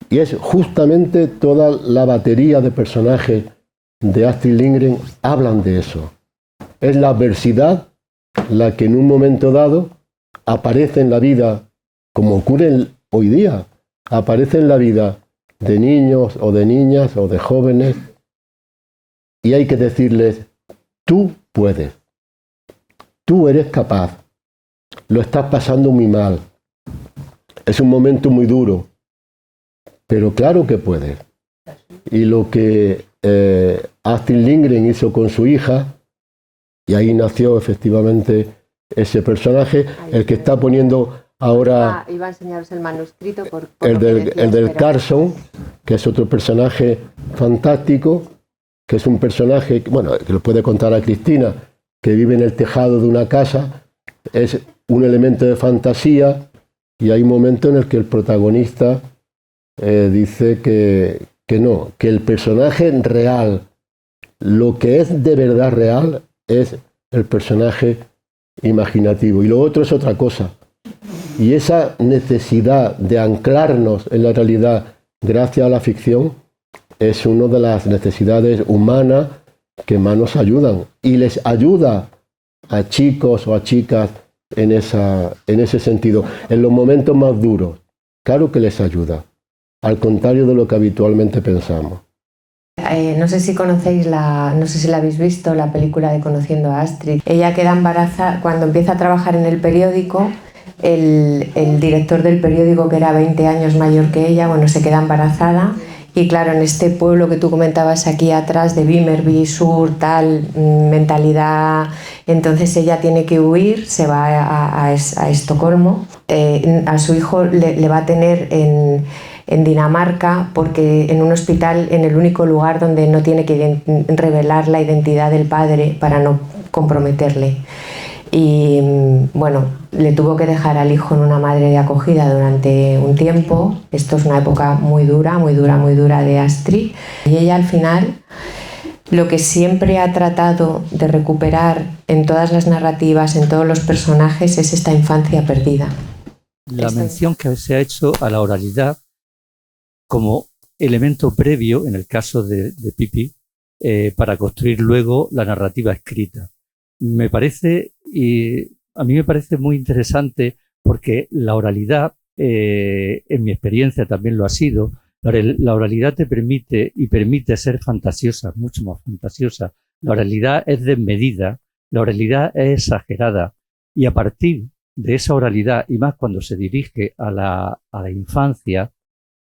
[SPEAKER 1] Y es justamente toda la batería de personajes de Astrid Lindgren hablan de eso. Es la adversidad la que en un momento dado aparece en la vida, como ocurre hoy día, aparece en la vida de niños o de niñas o de jóvenes, y hay que decirles: tú puedes, tú eres capaz, lo estás pasando muy mal, es un momento muy duro, pero claro que puedes. Y lo que Astrid Lindgren hizo con su hija, y ahí nació efectivamente ese personaje, el que está poniendo ahora...
[SPEAKER 2] Iba a enseñaros el manuscrito
[SPEAKER 1] el del Carson, que es otro personaje fantástico, que es un personaje, bueno, que lo puede contar a Cristina, que vive en el tejado de una casa, es un elemento de fantasía, y hay un momento en el que el protagonista dice que no, que el personaje real, lo que es de verdad real, es el personaje imaginativo, y lo otro es otra cosa. Y esa necesidad de anclarnos en la realidad gracias a la ficción es una de las necesidades humanas que más nos ayudan, y les ayuda a chicos o a chicas en ese sentido. En los momentos más duros, claro que les ayuda, al contrario de lo que habitualmente pensamos.
[SPEAKER 2] No sé si conocéis no sé si la habéis visto, la película de Conociendo a Astrid. Ella queda embarazada cuando empieza a trabajar en el periódico. El director del periódico, que era 20 años mayor que ella, bueno, se queda embarazada. Y claro, en este pueblo que tú comentabas aquí atrás, de Vimmerby, sur, tal, mentalidad, entonces ella tiene que huir, se va a Estocolmo. A su hijo le va a tener en Dinamarca, porque en un hospital, en el único lugar donde no tiene que revelar la identidad del padre para no comprometerle. Y bueno, le tuvo que dejar al hijo en una madre de acogida durante un tiempo. Esto es una época muy dura, muy dura, muy dura de Astrid. Y ella al final lo que siempre ha tratado de recuperar en todas las narrativas, en todos los personajes, es esta infancia perdida.
[SPEAKER 9] La mención que se ha hecho a la oralidad como elemento previo, en el caso de Pippi, para construir luego la narrativa escrita. Me parece, y a mí me parece muy interesante, porque la oralidad, en mi experiencia también lo ha sido, la oralidad te permite y permite ser fantasiosa, mucho más fantasiosa. La oralidad es desmedida, la oralidad es exagerada, y a partir de esa oralidad, y más cuando se dirige a la infancia,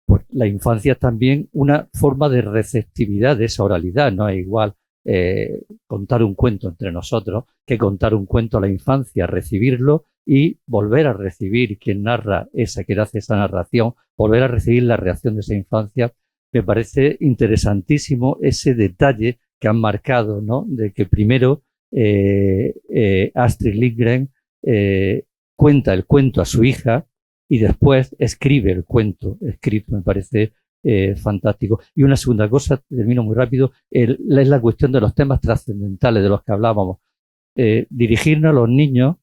[SPEAKER 9] pues la infancia es también una forma de receptividad de esa oralidad. No es igual contar un cuento entre nosotros que contar un cuento a la infancia, recibirlo y volver a recibir quien narra quien hace esa narración, volver a recibir la reacción de esa infancia. Me parece interesantísimo ese detalle que han marcado, ¿no? De que primero Astrid Lindgren cuenta el cuento a su hija y después escribe el cuento escrito. Me parece fantástico. Y una segunda cosa, termino muy rápido, es la cuestión de los temas trascendentales de los que hablábamos. Dirigirnos a los niños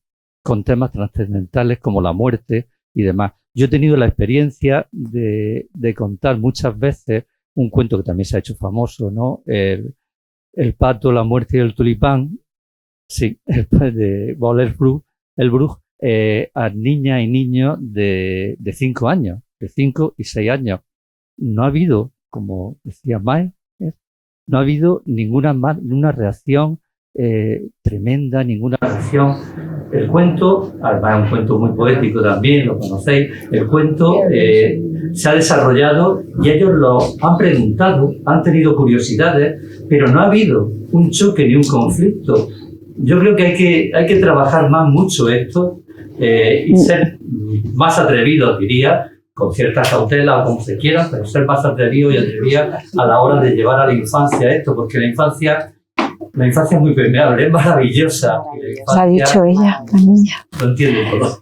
[SPEAKER 9] con temas trascendentales como la muerte y demás. Yo he tenido la experiencia de contar muchas veces un cuento que también se ha hecho famoso, ¿no? El pato, la muerte y el tulipán, sí, de Boller Bruch, a niñas y niños de 5 años, de 5 y 6 años. No ha habido, como decía Mae, no ha habido ninguna reacción tremenda, ninguna reacción. El cuento, además es un cuento muy poético también, lo conocéis, el cuento se ha desarrollado y ellos lo han preguntado, han tenido curiosidades, pero no ha habido un choque ni un conflicto. Yo creo que hay que trabajar mucho esto y ser más atrevidos, diría, con cierta cautela o como se quiera, pero ser más atrevido y atrevida a la hora de llevar a la infancia esto, porque la infancia es muy permeable, es maravillosa.
[SPEAKER 3] Lo ha dicho ella, la niña.
[SPEAKER 9] Lo entiende todo.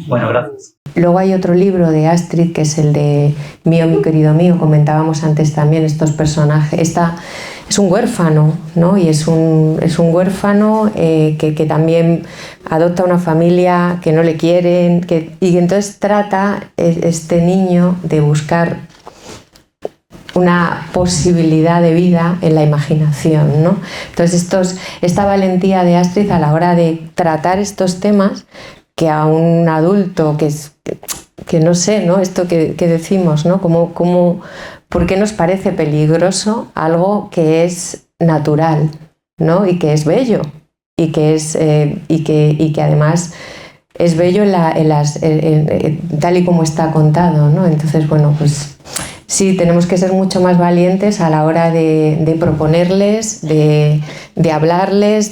[SPEAKER 9] Bueno, gracias.
[SPEAKER 2] Luego hay otro libro de Astrid, que es el de Mío, mi querido mío. Comentábamos antes también estos personajes. Es un huérfano, ¿no? Y es un huérfano que también adopta una familia que no le quieren, y entonces trata este niño de buscar una posibilidad de vida en la imaginación, ¿no? Entonces esta valentía de Astrid a la hora de tratar estos temas, que a un adulto que no sé, ¿no? Esto que decimos, ¿no? ¿Por qué nos parece peligroso algo que es natural, ¿no? Y que es bello, y que además es bello tal y como está contado, ¿no? Entonces, bueno, pues sí, tenemos que ser mucho más valientes a la hora de proponerles, de hablarles,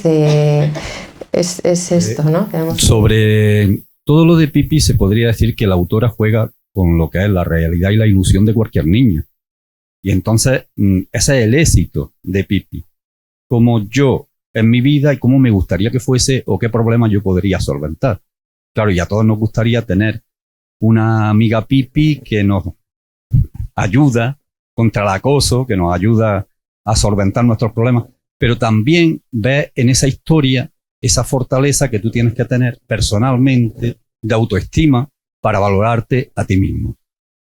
[SPEAKER 2] es esto, ¿no?
[SPEAKER 10] Sobre todo lo de Pippi se podría decir que la autora juega con lo que es la realidad y la ilusión de cualquier niño. Y entonces ese es el éxito de Pippi. Como yo en mi vida y cómo me gustaría que fuese o qué problemas yo podría solventar. Claro, y a todos nos gustaría tener una amiga Pippi que nos ayuda contra el acoso, que nos ayuda a solventar nuestros problemas, pero también ves en esa historia esa fortaleza que tú tienes que tener personalmente de autoestima para valorarte a ti mismo.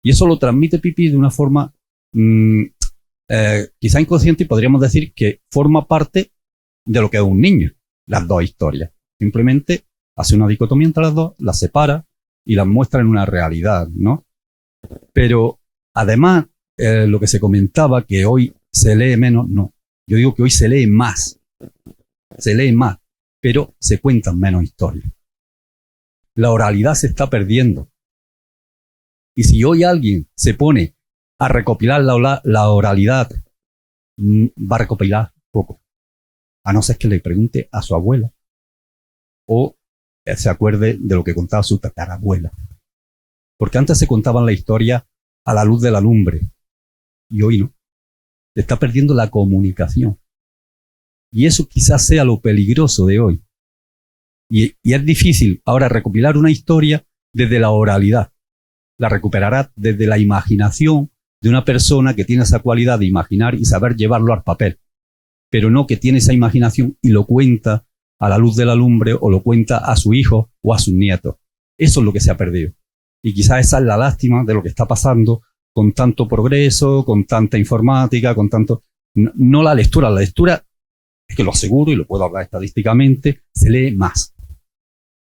[SPEAKER 10] Y eso lo transmite Pippi de una forma quizá inconsciente, y podríamos decir que forma parte de lo que es un niño, las dos historias. Simplemente Hace una dicotomía entre las dos, las separa y las muestra en una realidad, ¿no? Pero además, lo que se comentaba, que hoy se lee menos, no. Yo digo que hoy se lee más, pero se cuentan menos historias. La oralidad se está perdiendo. Y si hoy alguien se pone a recopilar la oralidad, va a recopilar poco. A no ser que le pregunte a su abuela o se acuerde de lo que contaba su tatarabuela. Porque antes se contaban la historia a la luz de la lumbre y hoy no. Se está perdiendo la comunicación. Y eso quizás sea lo peligroso de hoy. Y es difícil ahora recopilar una historia desde la oralidad. La recuperará desde la imaginación de una persona que tiene esa cualidad de imaginar y saber llevarlo al papel. Pero no que tiene esa imaginación y lo cuenta a la luz de la lumbre o lo cuenta a su hijo o a sus nietos. Eso es lo que se ha perdido. Y quizás esa es la lástima de lo que está pasando con tanto progreso, con tanta informática, con tanto... No la lectura es que lo aseguro y lo puedo hablar estadísticamente, se lee más.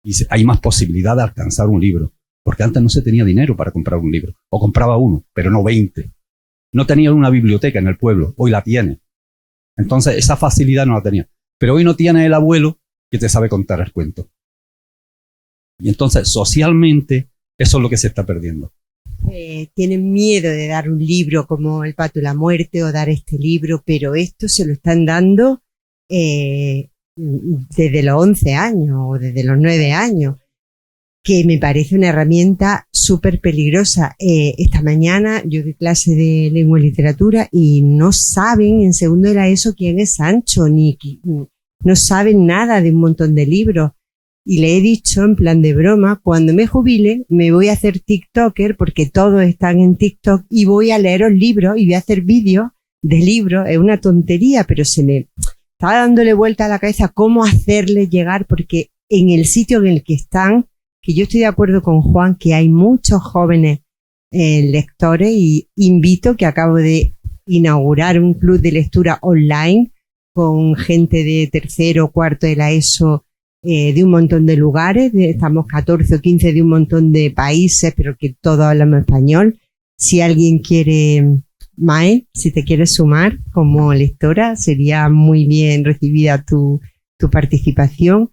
[SPEAKER 10] Y hay más posibilidad de alcanzar un libro. Porque antes no se tenía dinero para comprar un libro. O compraba uno, pero no 20. No tenía una biblioteca en el pueblo, hoy la tiene. Entonces esa facilidad no la tenía. Pero hoy no tiene el abuelo que te sabe contar el cuento. Y entonces socialmente eso es lo que se está perdiendo.
[SPEAKER 11] Tienen miedo de dar un libro como El Pato y la Muerte o dar este libro, pero esto se lo están dando desde los 11 años o desde los 9 años, que me parece una herramienta súper peligrosa. Esta mañana yo di clase de lengua y literatura y no saben en segundo de la ESO quién es Sancho, no saben nada de un montón de libros. Y le he dicho en plan de broma, cuando me jubile me voy a hacer TikToker porque todos están en TikTok y voy a leeros libros y voy a hacer vídeos de libros. Es una tontería, pero se me estaba dándole vuelta a la cabeza cómo hacerles llegar, porque en el sitio en el que están, que yo estoy de acuerdo con Juan, que hay muchos jóvenes lectores, y invito, que acabo de inaugurar un club de lectura online con gente de tercero o cuarto de la ESO, de un montón de lugares, estamos 14 o 15 de un montón de países, pero que todos hablamos español. Si alguien quiere, Mae, si te quieres sumar como lectora, sería muy bien recibida tu participación.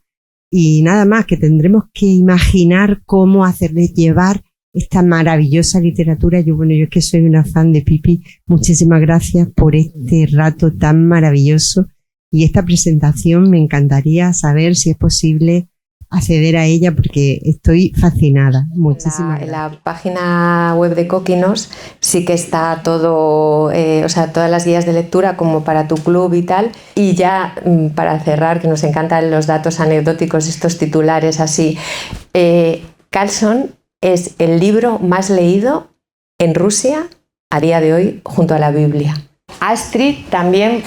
[SPEAKER 11] Y nada más, que tendremos que imaginar cómo hacerles llevar esta maravillosa literatura. Yo es que soy una fan de Pipi. Muchísimas gracias por este rato tan maravilloso. Y esta presentación me encantaría saber si es posible acceder a ella porque estoy fascinada. Muchísimas gracias.
[SPEAKER 2] En la página web de Coquinos sí que está todo, todas las guías de lectura como para tu club y tal. Y ya para cerrar, que nos encantan los datos anecdóticos, estos titulares así. Carlson es el libro más leído en Rusia a día de hoy junto a la Biblia. Astrid también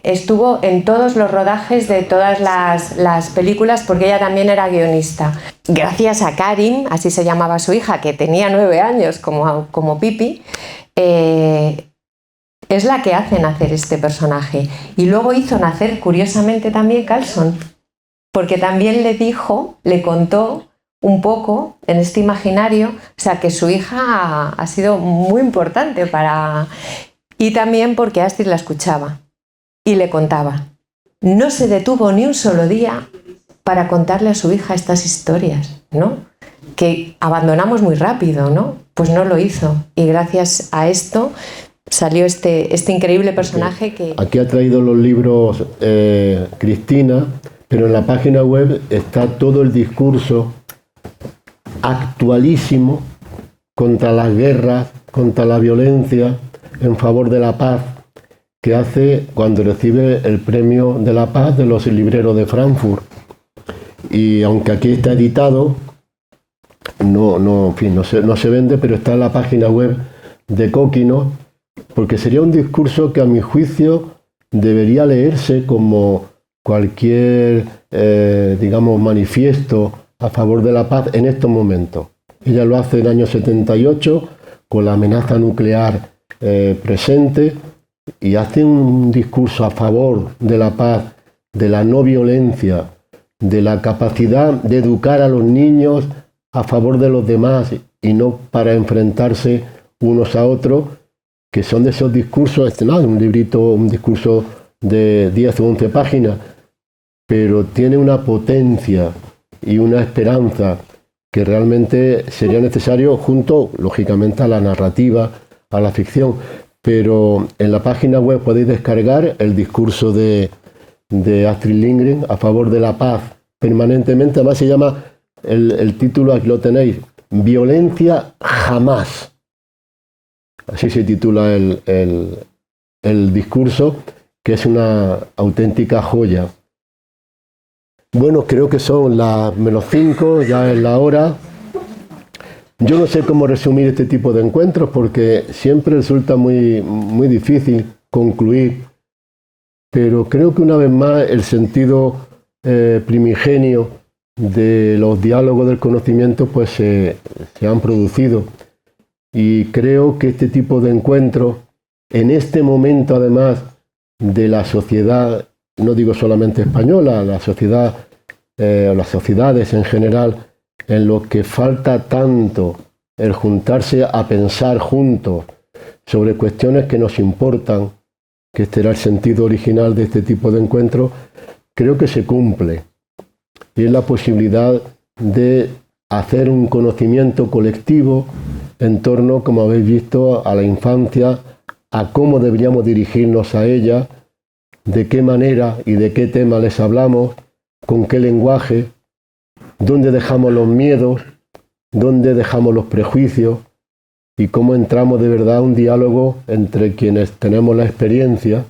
[SPEAKER 2] estuvo en todos los rodajes de todas las películas porque ella también era guionista. Gracias a Karin, así se llamaba su hija, que tenía 9 años como Pipi, es la que hace nacer este personaje. Y luego hizo nacer, curiosamente, también Carlson, porque también le contó un poco en este imaginario, que su hija ha sido muy importante para... Y también porque Astrid la escuchaba y le contaba. No se detuvo ni un solo día para contarle a su hija estas historias, ¿no? Que abandonamos muy rápido, ¿no? Pues no lo hizo. Y gracias a esto salió este increíble personaje que...
[SPEAKER 1] Aquí ha traído los libros Cristina, pero en la página web está todo el discurso actualísimo contra las guerras, contra la violencia, en favor de la paz, que hace cuando recibe el premio de la paz de los libreros de Frankfurt. Y aunque aquí está editado, no se vende, pero está en la página web de Coquinos, porque sería un discurso que a mi juicio debería leerse como cualquier, manifiesto a favor de la paz en estos momentos. Ella lo hace en el año 78, con la amenaza nuclear presente, y hace un discurso a favor de la paz, de la no violencia, de la capacidad de educar a los niños a favor de los demás y no para enfrentarse unos a otros, que son de esos discursos, un discurso de 10 o 11 páginas, pero tiene una potencia y una esperanza que realmente sería necesario junto, lógicamente, a la narrativa, a la ficción. Pero en la página web podéis descargar el discurso de Astrid Lindgren a favor de la paz permanentemente. Además se llama, el título aquí lo tenéis, Violencia jamás. Así se titula el discurso, que es una auténtica joya. Bueno, creo que son las -5, ya es la hora. Yo no sé cómo resumir este tipo de encuentros porque siempre resulta muy, muy difícil concluir, pero creo que una vez más el sentido primigenio de los diálogos del conocimiento pues se han producido. Y creo que este tipo de encuentros, en este momento además de la sociedad, no digo solamente española, la sociedad, las sociedades en general, en lo que falta tanto el juntarse a pensar juntos sobre cuestiones que nos importan, que este era el sentido original de este tipo de encuentros, creo que se cumple. Y es la posibilidad de hacer un conocimiento colectivo en torno, como habéis visto, a la infancia, a cómo deberíamos dirigirnos a ella, de qué manera y de qué tema les hablamos, con qué lenguaje, dónde dejamos los miedos, dónde dejamos los prejuicios y cómo entramos de verdad a un diálogo entre quienes tenemos la experiencia,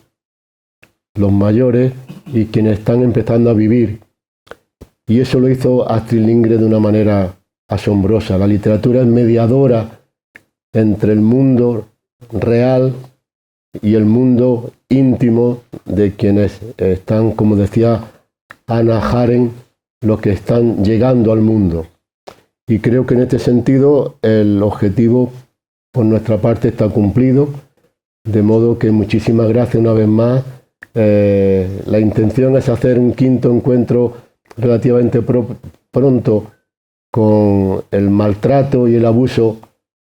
[SPEAKER 1] los mayores, y quienes están empezando a vivir. Y eso lo hizo Astrid Lindgren de una manera asombrosa. La literatura es mediadora entre el mundo real y el mundo íntimo de quienes están, como decía Hannah Arendt, los que están llegando al mundo. Y creo que en este sentido el objetivo por nuestra parte está cumplido, de modo que muchísimas gracias una vez más. La intención es hacer un quinto encuentro relativamente pronto con el maltrato y el abuso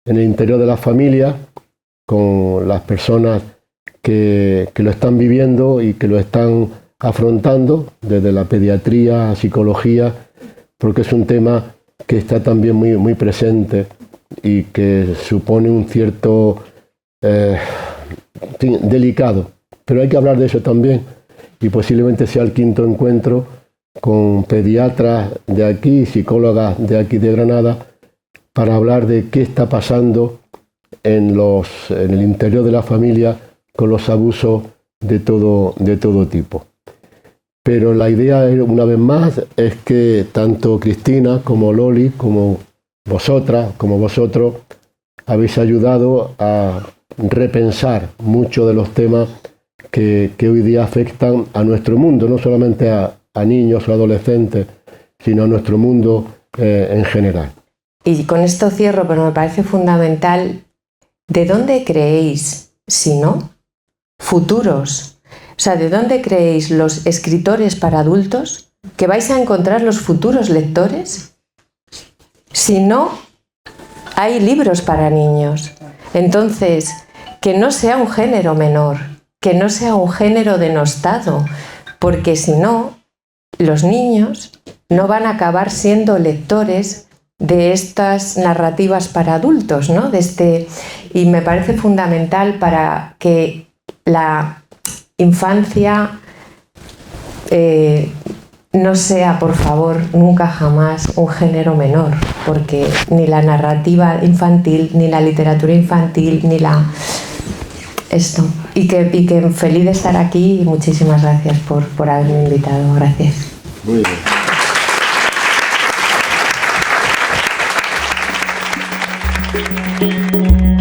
[SPEAKER 1] en el interior de la familia, con las personas que lo están viviendo y que lo están afrontando, desde la pediatría a psicología, porque es un tema que está también muy, muy presente y que supone un cierto delicado. Pero hay que hablar de eso también, y posiblemente sea el quinto encuentro con pediatras de aquí, psicólogas de aquí de Granada, para hablar de qué está pasando en el interior de la familia con los abusos de todo tipo. Pero la idea, una vez más, es que tanto Cristina como Loli, como vosotras, como vosotros, habéis ayudado a repensar muchos de los temas que hoy día afectan a nuestro mundo, no solamente a niños o adolescentes, sino a nuestro mundo en general.
[SPEAKER 2] Y con esto cierro, pero me parece fundamental, ¿de dónde creéis, si no, futuros? O sea, ¿de dónde creéis los escritores para adultos que vais a encontrar los futuros lectores? Si no, hay libros para niños. Entonces, que no sea un género menor, que no sea un género denostado, porque si no, los niños no van a acabar siendo lectores de estas narrativas para adultos, ¿no? Y me parece fundamental para que la infancia no sea, por favor, nunca jamás un género menor, porque ni la narrativa infantil, ni la literatura infantil, ni esto. Y que feliz de estar aquí y muchísimas gracias por haberme invitado. Gracias.
[SPEAKER 1] Muy bien.